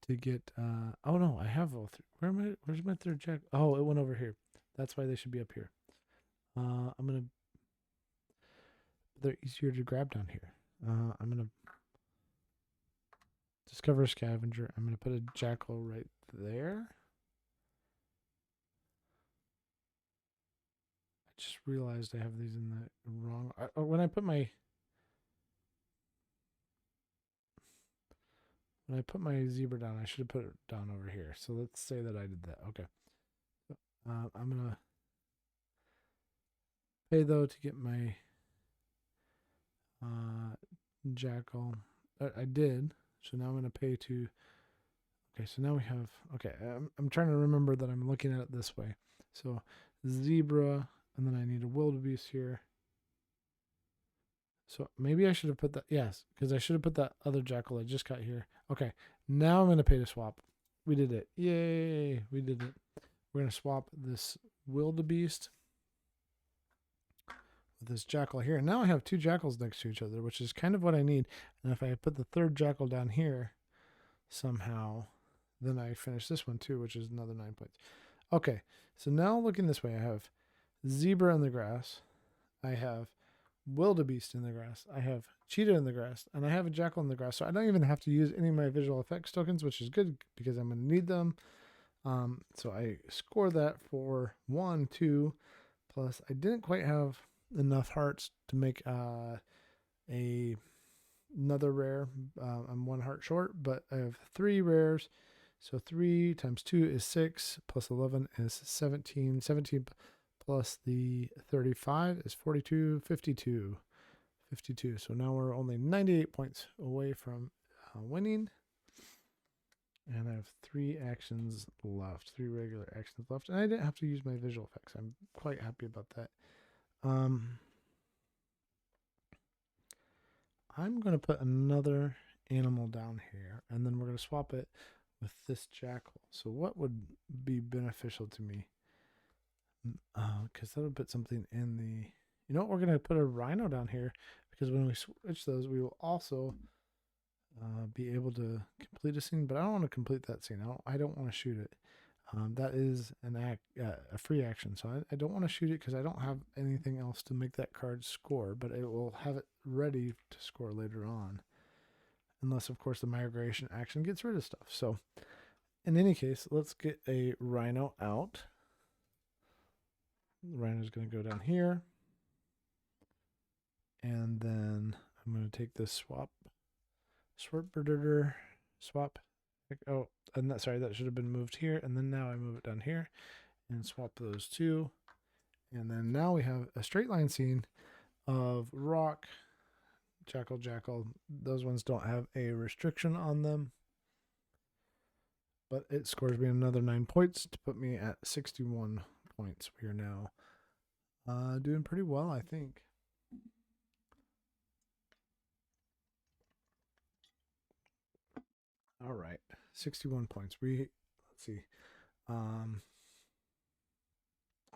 to get. Oh no, I have all three. Where's my third jack? Oh, it went over here. That's why they should be up here. I'm gonna. They're easier to grab down here. I'm gonna discover a scavenger. I'm gonna put a jackal right there. I just realized I have these in the wrong. When I put my zebra down, I should have put it down over here. So let's say that I did that. Okay. I'm gonna pay though to get my jackal. I did. So now I'm gonna pay to. Okay, so now we have. Okay, I'm trying to remember that I'm looking at it this way. So zebra, and then I need a wildebeest here. So maybe I should have put that. Yes, because I should have put that other jackal I just got here. Okay, now I'm going to pay to swap. We did it. Yay, we did it. We're going to swap this wildebeest with this jackal here. And now I have two jackals next to each other, which is kind of what I need. And if I put the third jackal down here somehow, then I finish this one too, which is another 9 points. Okay, so now looking this way, I have zebra in the grass. I have wildebeest in the grass. I have cheetah in the grass, and I have a jackal in the grass. So I don't even have to use any of my visual effects tokens, which is good because I'm going to need them. So I score that for 1, 2, plus I didn't quite have enough hearts to make another rare. I'm 1 heart short, but I have 3 rares. So 3 times 2 is 6, plus 11 is 17. 17 plus the 35 is 42, 52. 52. So now we're only 98 points away from winning. And I have 3 actions left, 3 regular actions left. And I didn't have to use my visual effects. I'm quite happy about that. I'm going to put another animal down here, and then we're going to swap it with this jackal. So what would be beneficial to me? Because that would put something in the... You know what? We're going to put a rhino down here, because when we switch those, we will also be able to complete a scene. But I don't want to complete that scene. I don't want to shoot it. That is a free action, so I don't want to shoot it because I don't have anything else to make that card score, but it will have it ready to score later on. Unless, of course, the migration action gets rid of stuff. So, in any case, let's get a rhino out. The rhino is going to go down here. And then I'm going to take this swap. Swap. Oh, and that, sorry, that should have been moved here. And then now I move it down here and swap those two. And then now we have a straight line scene of rock, jackal. Those ones don't have a restriction on them. But it scores me another 9 points to put me at 61 points. We are now doing pretty well, I think. All right, 61 points. Let's see. Oh,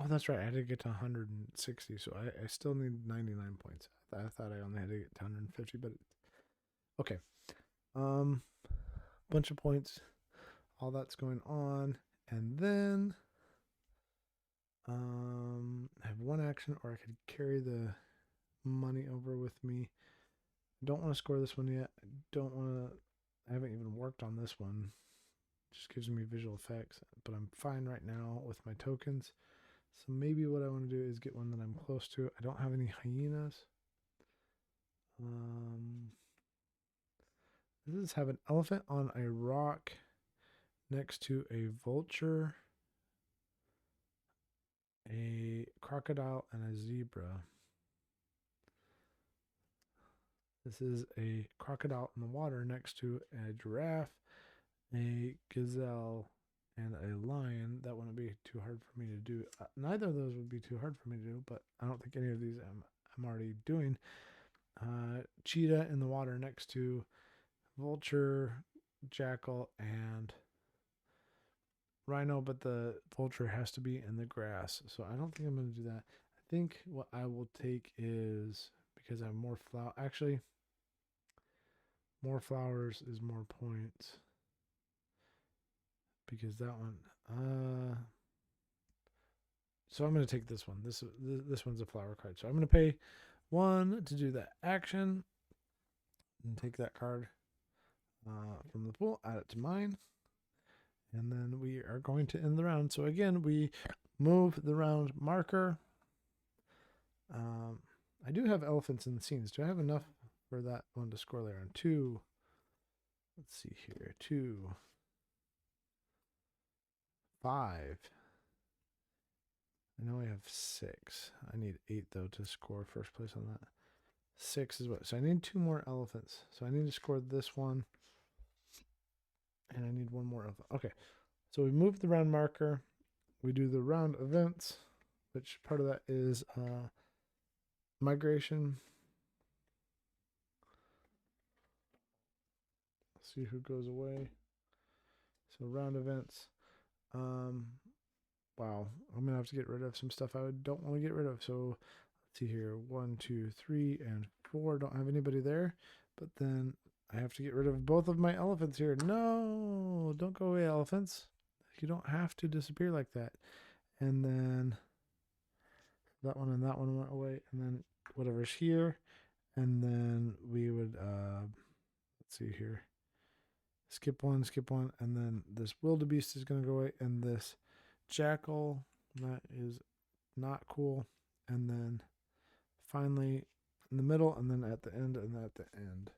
that's right. I had to get to 160, so I still need 99 points. I thought I only had to get to 150, but okay. Bunch of points. All that's going on, and then I have 1 action, or I could carry the money over with me. I don't want to score this one yet. I haven't even worked on this one. It just gives me visual effects, but I'm fine right now with my tokens. So maybe what I want to do is get one that I'm close to. I don't have any hyenas. This is have an elephant on a rock next to a vulture, a crocodile, and a zebra. This is a crocodile in the water next to a giraffe, a gazelle, and a lion. That wouldn't be too hard for me to do. Neither of those would be too hard for me to do, but I don't think any of these I'm already doing. Cheetah in the water next to vulture, jackal, and rhino, but the vulture has to be in the grass. So I don't think I'm going to do that. I think what I will take is, because I have more flower. Actually, more flowers is more points. Because that one. So I'm going to take this one. This one's a flower card. So I'm going to pay 1 to do that action. And take that card from the pool, add it to mine. And then we are going to end the round. So again, we move the round marker. I do have elephants in the scenes. Do I have enough for that one to score later on? 2. Let's see here. 2. 5. I know I have 6. I need 8 though to score first place on that. 6 is what? So I need 2 more elephants. So I need to score this one. And I need 1 more elephant. Okay. So we move the round marker. We do the round events, which part of that is migration. Let's see who goes away. So round events. Wow, I'm gonna have to get rid of some stuff I don't want to get rid of. So let's see here. 1, 2, 3, and 4. Don't have anybody there. But then I have to get rid of both of my elephants here. No, don't go away, elephants. You don't have to disappear like that. And then that one and that one went away. And then whatever's here. And then we would, let's see here. Skip one, and then this wildebeest is going to go away, and this jackal, that is not cool. And then finally in the middle, and then at the end, and at the end.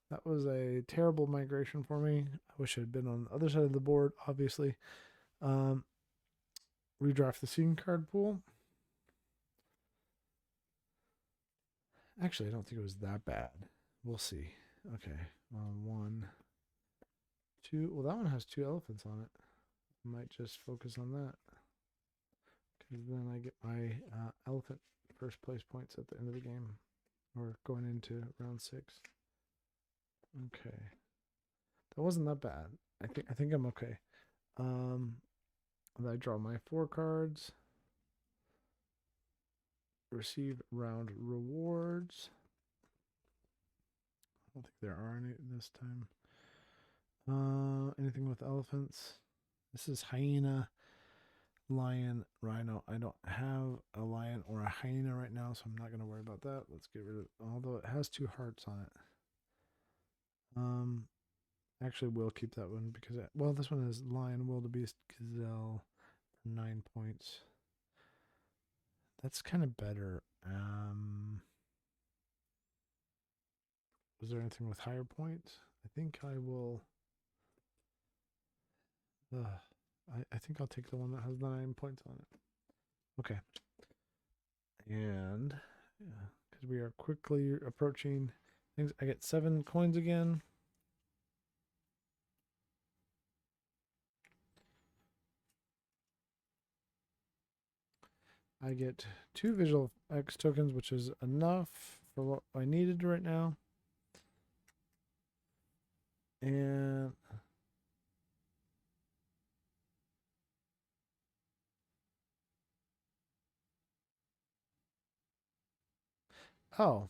That was a terrible migration for me. I wish I had been on the other side of the board, obviously. Redraft the scene card pool. Actually, I don't think it was that bad. We'll see. Okay. 1, 2. Well, that one has 2 elephants on it. I might just focus on that. Because then I get my elephant first place points at the end of the game. Or going into round 6. Okay. That wasn't that bad. I think I'm okay. I draw my 4 cards. Receive round rewards. I don't think there are any this time. Anything with elephants? This is hyena, lion, rhino. I don't have a lion or a hyena right now, so I'm not going to worry about that. Let's get rid of it. Although it has 2 hearts on it. Actually, we'll keep that one because, well, this one is lion, wildebeest, gazelle, 9 points. That's kind of better. Was there anything with higher points? I think I will. I think I'll take the one that has the 9 points on it. Okay. And yeah, because we are quickly approaching things. I get 7 coins again. I get 2 visual X tokens, which is enough for what I needed right now. And oh,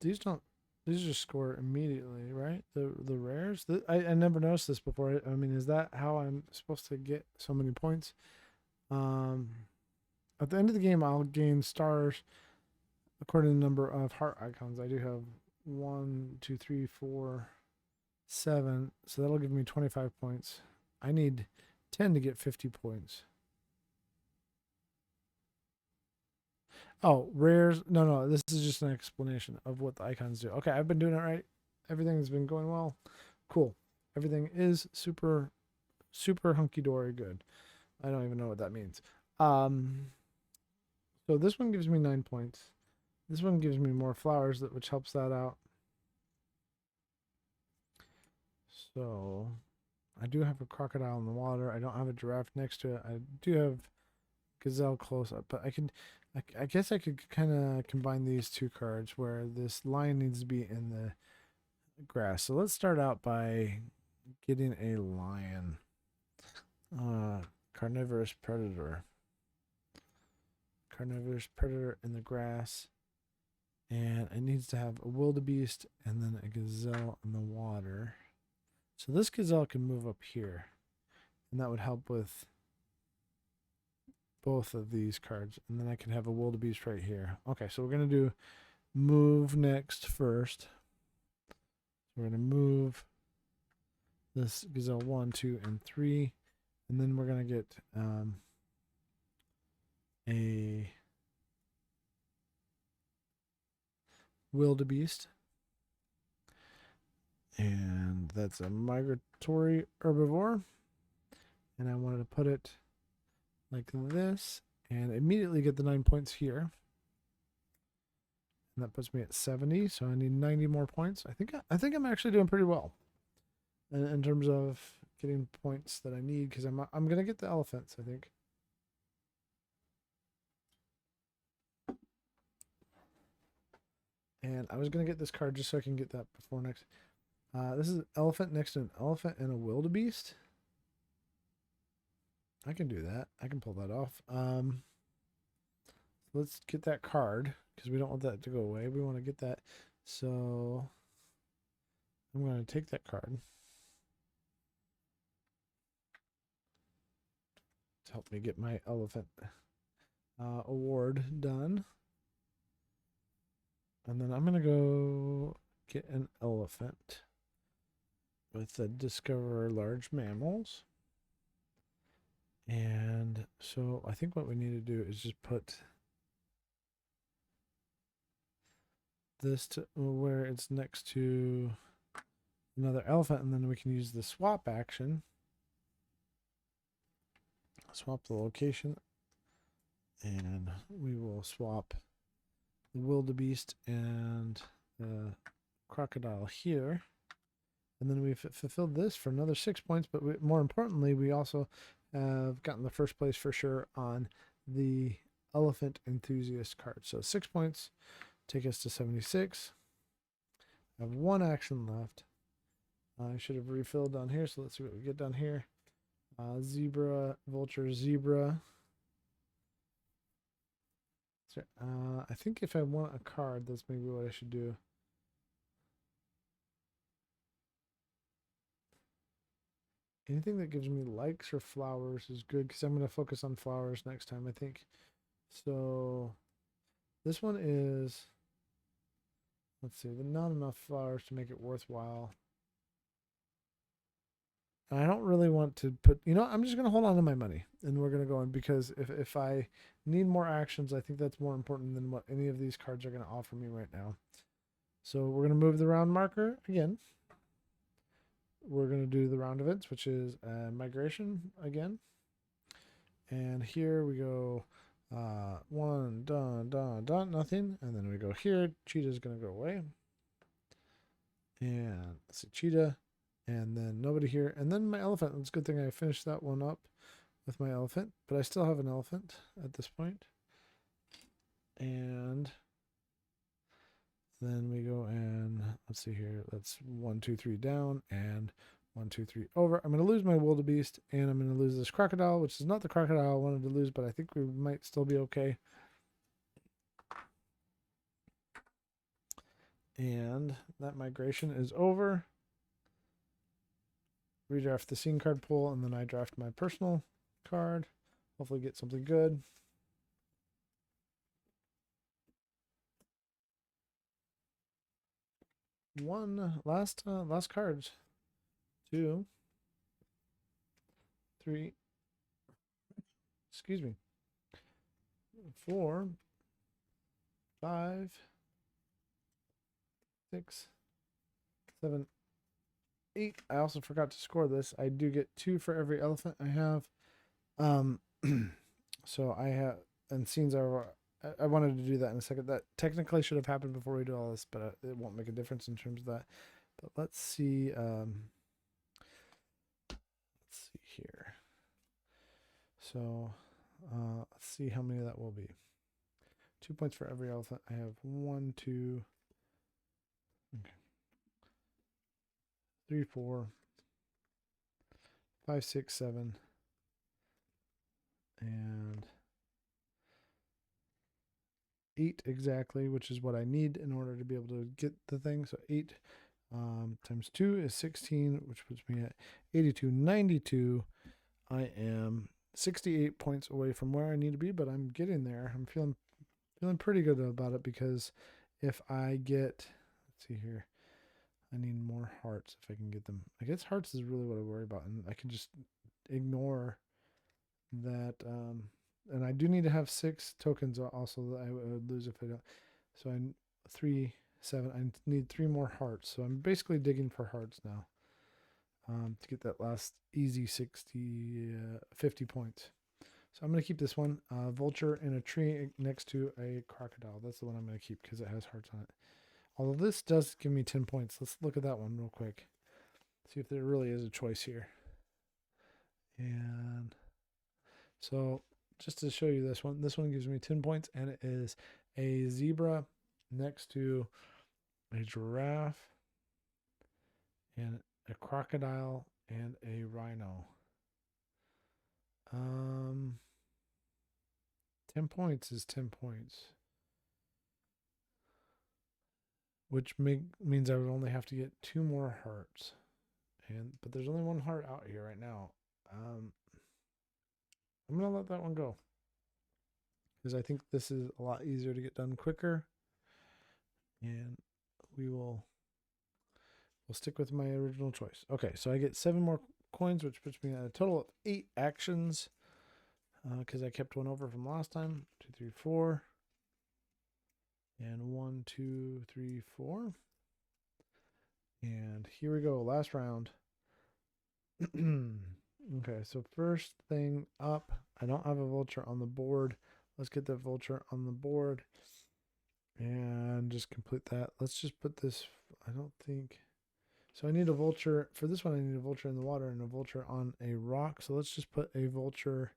these don't. These just score immediately, right? The rares. I never noticed this before. I mean, is that how I'm supposed to get so many points? At the end of the game, I'll gain stars according to the number of heart icons. I do have 1, 2, 3, 4, 7. So that'll give me 25 points. I need 10 to get 50 points. Oh, rares. No. This is just an explanation of what the icons do. Okay, I've been doing it right. Everything's been going well. Cool. Everything is super hunky dory good. I don't even know what that means. So this one gives me 9 points. This one gives me more flowers, which helps that out. So I do have a crocodile in the water. I don't have a giraffe next to it. I do have gazelle close up, but I guess I could kind of combine these 2 cards where this lion needs to be in the grass. So let's start out by getting a lion. Carnivorous predator. Carnivorous predator in the grass. And it needs to have a wildebeest and then a gazelle in the water. So this gazelle can move up here. And that would help with both of these cards. And then I can have a wildebeest right here. Okay, so we're going to do move next first. So we're going to move this gazelle 1, 2, and 3. And then we're going to get a wildebeest. And that's a migratory herbivore. And I wanted to put it like this and immediately get the 9 points here. And that puts me at 70, so I need 90 more points. I think I'm actually doing pretty well in terms of getting points that I need, because I'm gonna get the elephants, I think. And I was gonna get this card just so I can get that before next. This is an elephant next to an elephant and a wildebeest. I can do that. I can pull that off. Let's get that card because we don't want that to go away. We want to get that. So I'm going to take that card to help me get my elephant award done. And then I'm going to go get an elephant with the Discover Large Mammals. And so I think what we need to do is just put this to where it's next to another elephant, and then we can use the swap action. Swap the location, and we will swap the wildebeest and the crocodile here. And then we've fulfilled this for another 6 points, but more importantly, we also have gotten the first place for sure on the elephant enthusiast card. So 6 points take us to 76. I have one action left. I should have refilled down here, so let's see what we get down here. Zebra, vulture, zebra. So, I think if I want a card, that's maybe what I should do. Anything that gives me likes or flowers is good, because I'm going to focus on flowers next time, I think. So this one is, let's see, not enough flowers to make it worthwhile. And I don't really want to put, I'm just going to hold on to my money, and we're going to go in, because if I need more actions, I think that's more important than what any of these cards are going to offer me right now. So we're going to move the round marker again. We're going to do the round events, which is migration again. And here we go, one, done, done, done, nothing. And then we go here. Cheetah's going to go away. And let's see, cheetah. And then nobody here. And then my elephant. It's a good thing I finished that one up with my elephant. But I still have an elephant at this point. And then we go and let's see here. That's 1, 2, 3 down and 1, 2, 3 over. I'm going to lose my wildebeest, and I'm going to lose this crocodile, which is not the crocodile I wanted to lose, but I think we might still be okay. And that migration is over. Redraft the scene card pool, and then I draft my personal card. Hopefully get something good. One last cards. 2, 3. Excuse me. 4, 5, 6, 7, 8. I also forgot to score this. I do get 2 for every elephant I have. So I have, and scenes are, I wanted to do that in a second. That technically should have happened before we do all this, but it won't make a difference in terms of that. But let's see. Let's see here. So let's see how many that will be. 2 points for every elephant. I have 1, 2. Okay. 3, 4, 5, 6, 7, and 8 exactly, which is what I need in order to be able to get the thing. So 8 times 2 is 16, which puts me at 82, 92. I am 68 points away from where I need to be, but I'm getting there. I'm feeling pretty good about it, because if I get, let's see here, I need more hearts if I can get them. I guess hearts is really what I worry about, and I can just ignore that. And I do need to have 6 tokens also that I would lose if I don't. So I 3, 7. I need 3 more hearts. So I'm basically digging for hearts now, to get that last easy 50 points. So I'm going to keep this one. Vulture in a tree next to a crocodile. That's the one I'm going to keep because it has hearts on it. Although this does give me 10 points. Let's look at that one real quick. See if there really is a choice here. And so just to show you this one gives me 10 points, and it is a zebra next to a giraffe and a crocodile and a rhino. 10 points is 10 points, which means I would only have to get 2 more hearts. But there's only 1 heart out here right now. I'm going to let that one go, because I think this is a lot easier to get done quicker. And we'll stick with my original choice. Okay, so I get 7 more coins, which puts me at a total of 8 actions, because I kept 1 over from last time. 2, 3, 4. And 1, 2, 3, 4. And here we go, last round. Okay, so first thing up, I don't have a vulture on the board. Let's get the vulture on the board and just complete that. Let's just put this, I don't think, so I need a vulture. For this one, I need a vulture in the water and a vulture on a rock. So let's just put a vulture,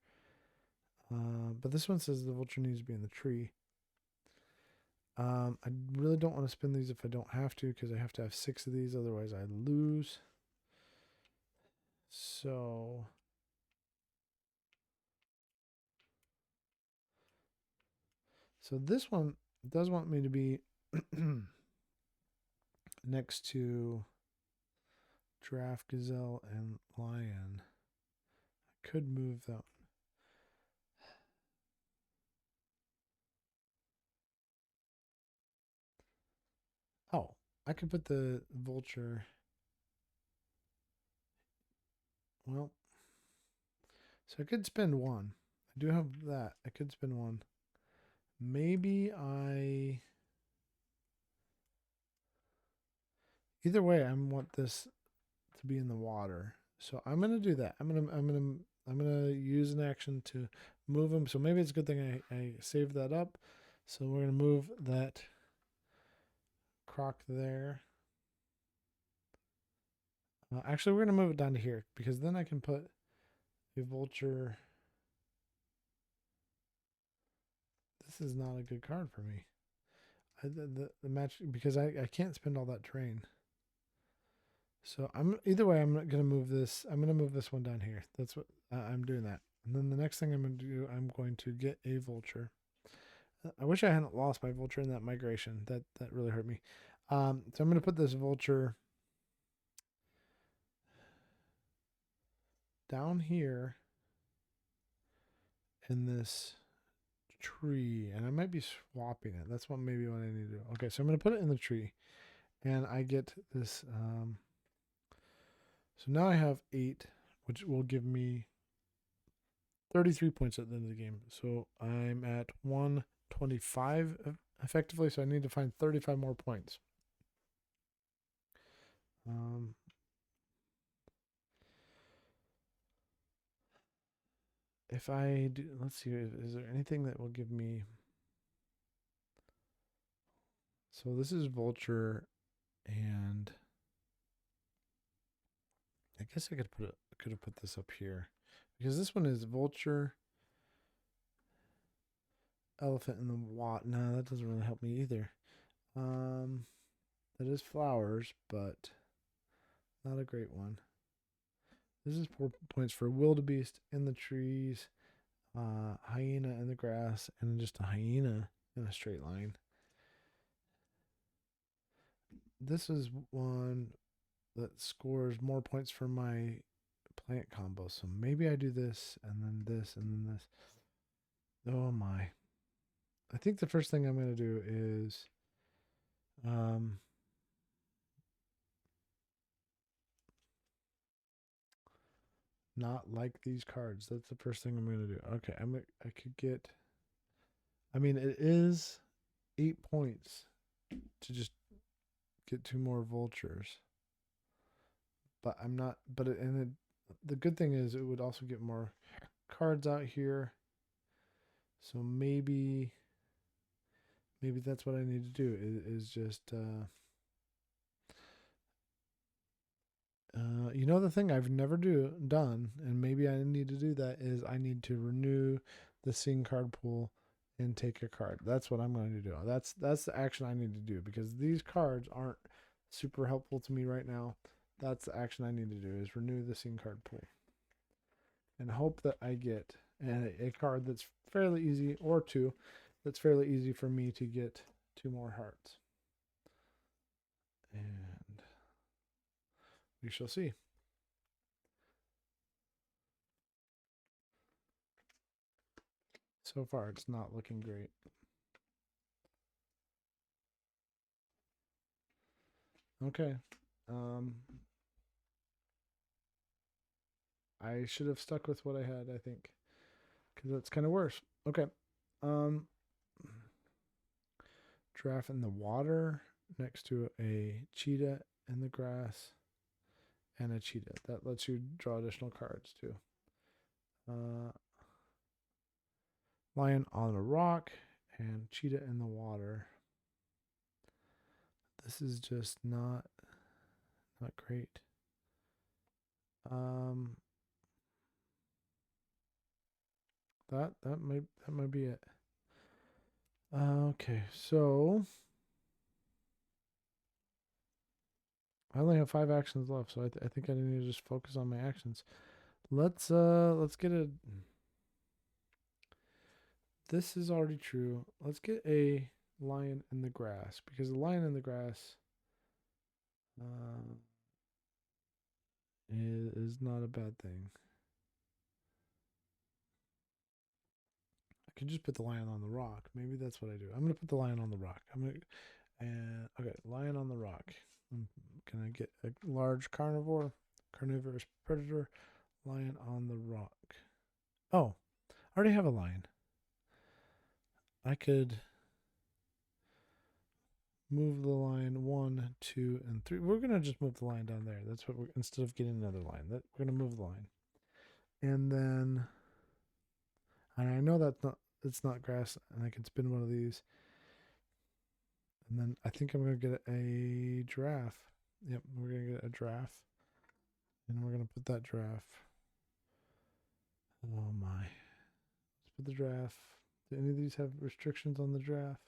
but this one says the vulture needs to be in the tree. I really don't want to spin these if I don't have to, because I have to have 6 of these, otherwise I lose. So this one does want me to be next to giraffe, gazelle, and lion. I could move that. Oh, I could put the vulture. Well, so I could spend 1. I do have that. I could spend 1. Maybe either way, I want this to be in the water. So I'm gonna do that. I'm gonna use an action to move him. So maybe it's a good thing I saved that up. So we're gonna move that croc there. Actually, we're gonna move it down to here, because then I can put a vulture. This is not a good card for me. The match, because I can't spend all that terrain. So either way, I'm gonna move this. I'm gonna move this one down here. That's what I'm doing that. And then the next thing I'm gonna do, I'm going to get a vulture. I wish I hadn't lost my vulture in that migration. That really hurt me. So I'm gonna put this vulture down here in this tree, and I might be swapping it. That's maybe what I need to do. Okay, so I'm gonna put it in the tree, and I get this. So now I have 8, which will give me 33 points at the end of the game. So I'm at 125 effectively. So I need to find 35 more points. If I do, let's see, is there anything that will give me? So this is vulture, and I guess I could have put this up here, because this one is vulture, elephant in the water. No, that doesn't really help me either. That is flowers, but Not a great one. This is 4 points for wildebeest in the trees, hyena in the grass, and just a hyena in a straight line. This is one that scores more points for my plant combo. So maybe I do this and then this and then this. Oh my. I think the first thing I'm going to do is not like these cards. That's the first thing I'm going to do. Okay, I could get, I mean, it is 8 points to just get 2 more vultures. But I'm not, but it, and it, the good thing is it would also get more cards out here. So maybe that's what I need to do is just you know, the thing I've never done, and maybe I need to do that, is I need to renew the scene card pool and take a card. That's what I'm going to do. That's the action I need to do, because these cards aren't super helpful to me right now. That's the action I need to do, is renew the scene card pool and hope that I get a card that's fairly easy, or two that's fairly easy for me to get 2 more hearts. And we shall see. So far, it's not looking great. Okay. I should have stuck with what I had, I think, because that's kind of worse. Okay. Um, Giraffe in the water next to a cheetah in the grass and a cheetah. That lets you draw additional cards too. Lion on a rock and cheetah in the water. This is just not great. That might be it. Okay, so I only have 5 actions left, so I think I need to just focus on my actions. Let's get a. This is already true. Let's get a lion in the grass, because the lion in the grass is not a bad thing. I could just put the lion on the rock. Maybe that's what I do. I'm gonna put the lion on the rock. Okay, lion on the rock. I'm gonna get a large carnivorous predator, lion on the rock. Oh, I already have a lion. I could move the line 1, 2, and 3. We're gonna just move the line down there. That's what we're, instead of getting another line. We're gonna move the line, and then, and I know it's not grass, and I can spin one of these, and then I think I'm gonna get a giraffe. Yep, we're gonna get a giraffe, and we're gonna put that giraffe. Oh my! Let's put the giraffe. Do any of these have restrictions on the giraffe?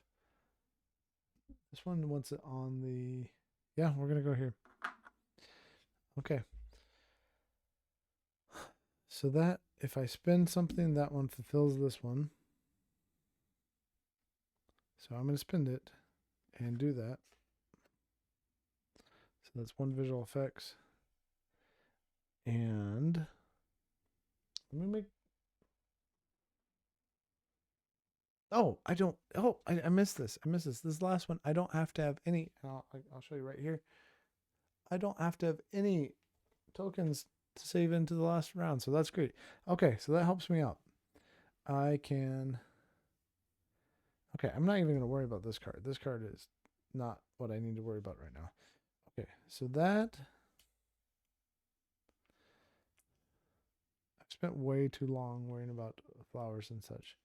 This one wants it on the. Yeah, we're gonna go here. Okay. So that, if I spend something, that one fulfills this one. So I'm going to spend it and do that. So that's one visual effects. And let me make. Oh, I don't. Oh, I missed this. I missed this. This last one, I don't have to have any. I'll show you right here. I don't have to have any tokens to save into the last round. So that's great. Okay, so that helps me out. I can. Okay, I'm not even going to worry about this card. This card is not what I need to worry about right now. Okay, so that. I've spent way too long worrying about flowers and such.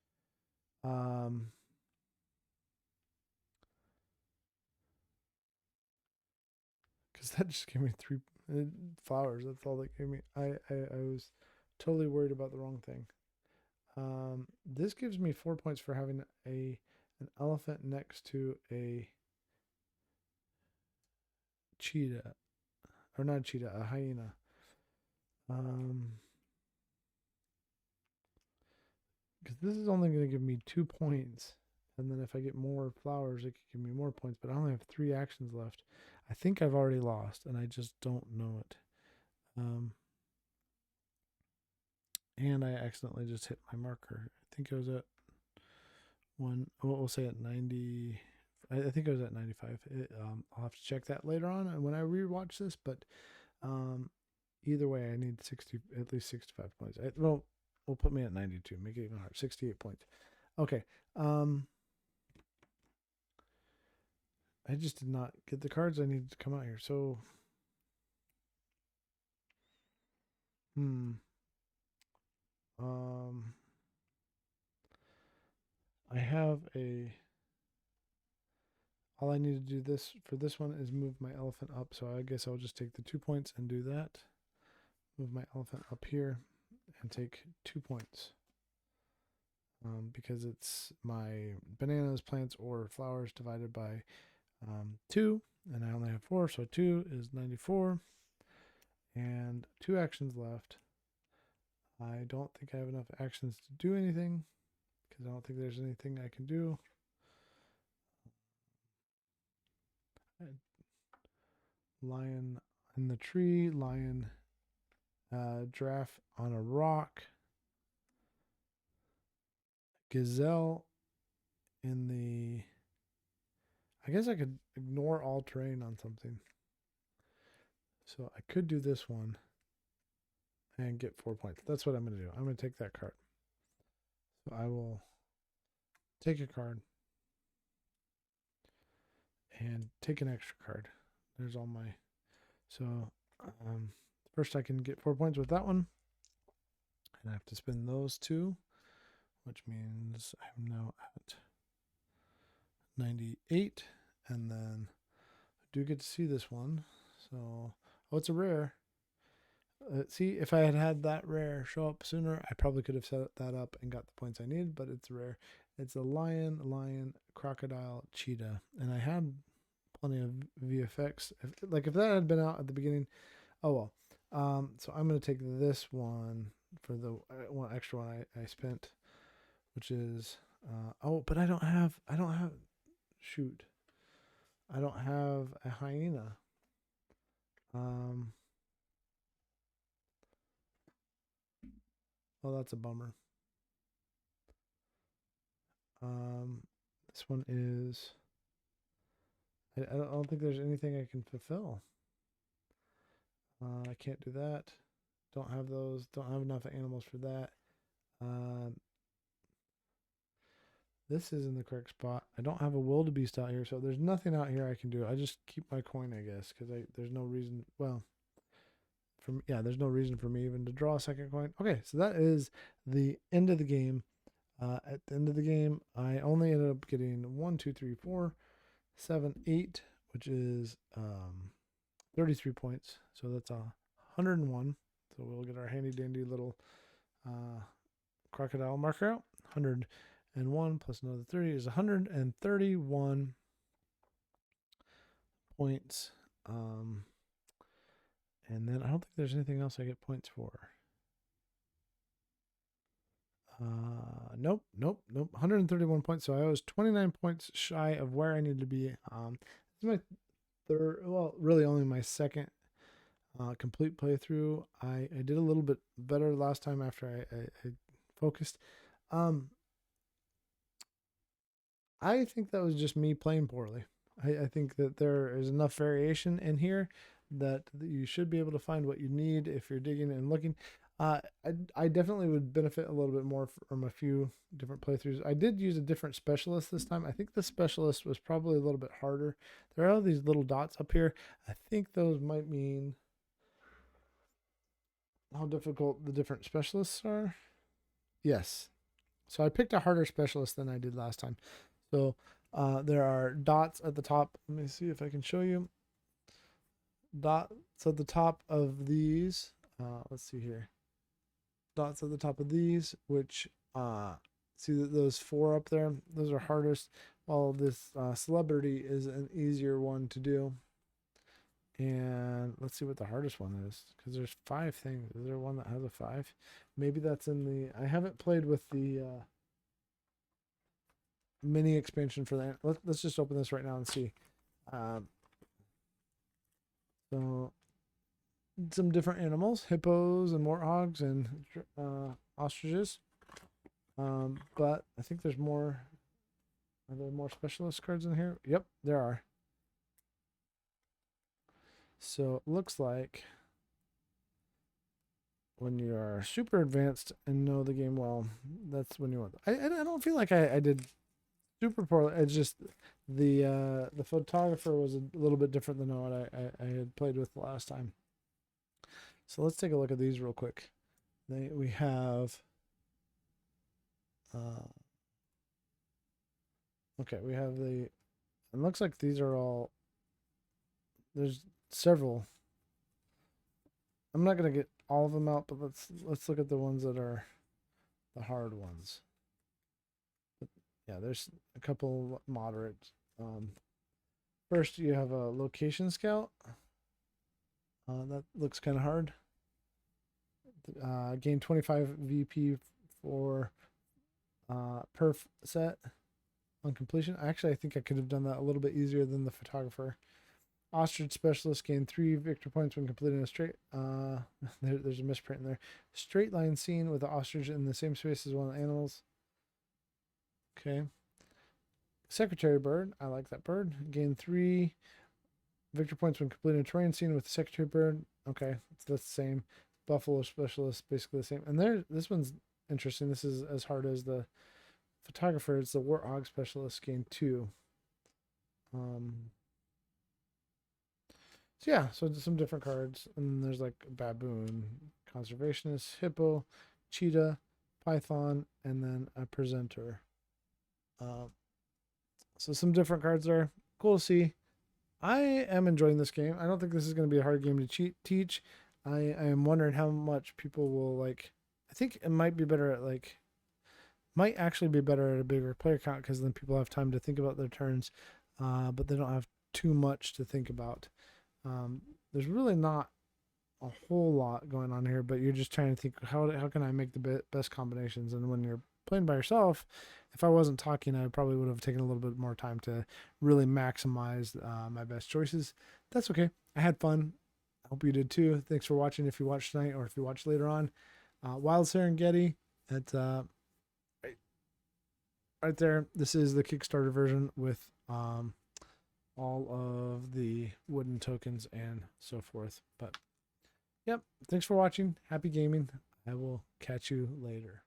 Because that just gave me 3 flowers. That's all that gave me. I was totally worried about the wrong thing. This gives me 4 points for having an elephant next to a cheetah. or not a cheetah, a hyena. Because this is only going to give me 2 points. And then if I get more flowers, it could give me more points. But I only have 3 actions left. I think I've already lost, and I just don't know it. And I accidentally just hit my marker. I think I was at we'll say at 90. I think I was at 95. I'll have to check that later on when I rewatch this. But either way, I need at least 65 points. We'll put me at 92. Make it even harder. 68 points. Okay. I just did not get the cards I needed to come out here. So, I have all I need to do for this one is move my elephant up. So I guess I'll just take the 2 points and do that. Move my elephant up here and take 2 points. Because it's my bananas, plants, or flowers divided by 2, and I only have 4, so 2 is 94, and 2 actions left. I don't think I have enough actions to do anything, because I don't think there's anything I can do. Lion in the tree, lion, giraffe on a rock, gazelle in the... I guess I could ignore all terrain on something. So I could do this one and get 4 points. That's what I'm going to do. I'm going to take that card. So I will take a card and take an extra card. There's all my... So first I can get 4 points with that one. And I have to spend those 2, which means I'm now at 98. And then I do get to see this one. So, it's a rare. See, if I had that rare show up sooner, I probably could have set that up and got the points I needed, but it's rare. It's a lion, crocodile, cheetah. And I had plenty of VFX. If that had been out at the beginning, oh well. So I'm going to take this one for the one extra one I spent, which is, but I don't have, shoot. I don't have a hyena. Oh, that's a bummer. This one is, I don't think there's anything I can fulfill. I can't do that. Don't have those. Don't have enough animals for that. This is in the correct spot. I don't have a wildebeest out here, so there's nothing out here I can do. I just keep my coin, I guess, because there's no reason. Well, there's no reason for me even to draw a second coin. Okay, so that is the end of the game. At the end of the game, I only ended up getting 1, 2, 3, 4, 7, 8, which is 33 points. So that's 101. So we'll get our handy dandy little crocodile marker out. 101 plus another 30 is 131 points. And then I don't think there's anything else I get points for. Nope. 131 points. So I was 29 points shy of where I need to be. This is my third, well, really only my second complete playthrough. I did a little bit better last time after I focused. I think that was just me playing poorly. I think that there is enough variation in here that you should be able to find what you need if you're digging and looking. I definitely would benefit a little bit more from a few different playthroughs. I did use a different specialist this time. I think the specialist was probably a little bit harder. There are all these little dots up here. I think those might mean how difficult the different specialists are. Yes. So I picked a harder specialist than I did last time. So there are dots at the top. Let me see if I can show you. Dots at the top of these. Let's see here. Dots at the top of these, which see those 4 up there. Those are hardest. While this celebrity is an easier one to do. And let's see what the hardest one is, because there's 5 things. Is there one that has a 5? Maybe that's in the. I haven't played with the mini expansion for that. Let's just open this right now and see. So some different animals, hippos and warthogs and ostriches. But I think there's more. Are there more specialist cards in here? Yep, there are. So it looks like when you are super advanced and know the game well, that's when you want. I don't feel like I did super poorly. It's just the photographer was a little bit different than what I had played with the last time. So let's take a look at these real quick. We have okay, we have the. It looks like these are all. There's several. I'm not gonna get all of them out, but let's look at the ones that are the hard ones. But yeah, there's a couple moderate. First, you have a location scout. That looks kind of hard. Gain 25 VP for perf set on completion. Actually, I think I could have done that a little bit easier than the photographer. Ostrich specialist gain 3 victory points when completing a straight. There's a misprint in there. Straight line scene with the ostrich in the same space as one of the animals. Okay. Secretary bird. I like that bird. Gain 3 victory points when completing a terrain scene with the secretary bird. Okay, so that's the same. Buffalo specialist, basically the same. And this one's interesting. This is as hard as the photographer. It's the warthog specialist. Gain 2. So yeah, so some different cards, and there's like baboon, conservationist, hippo, cheetah, python, and then a presenter. So some different cards there. Cool to see. I am enjoying this game. I don't think this is going to be a hard game to teach. I am wondering how much people will like. I think it might be better at like. Might actually be better at a bigger player count because then people have time to think about their turns, but they don't have too much to think about. There's really not a whole lot going on here, but you're just trying to think how can I make the best combinations. And when you're playing by yourself, if I wasn't talking, I probably would have taken a little bit more time to really maximize my best choices. That's okay. I had fun. I hope you did too. Thanks for watching. If you watched tonight or if you watched later on, Wild Serengeti. It's right there. This is the Kickstarter version with all of the wooden tokens and so forth. But yep, thanks for watching. Happy gaming. I will catch you later.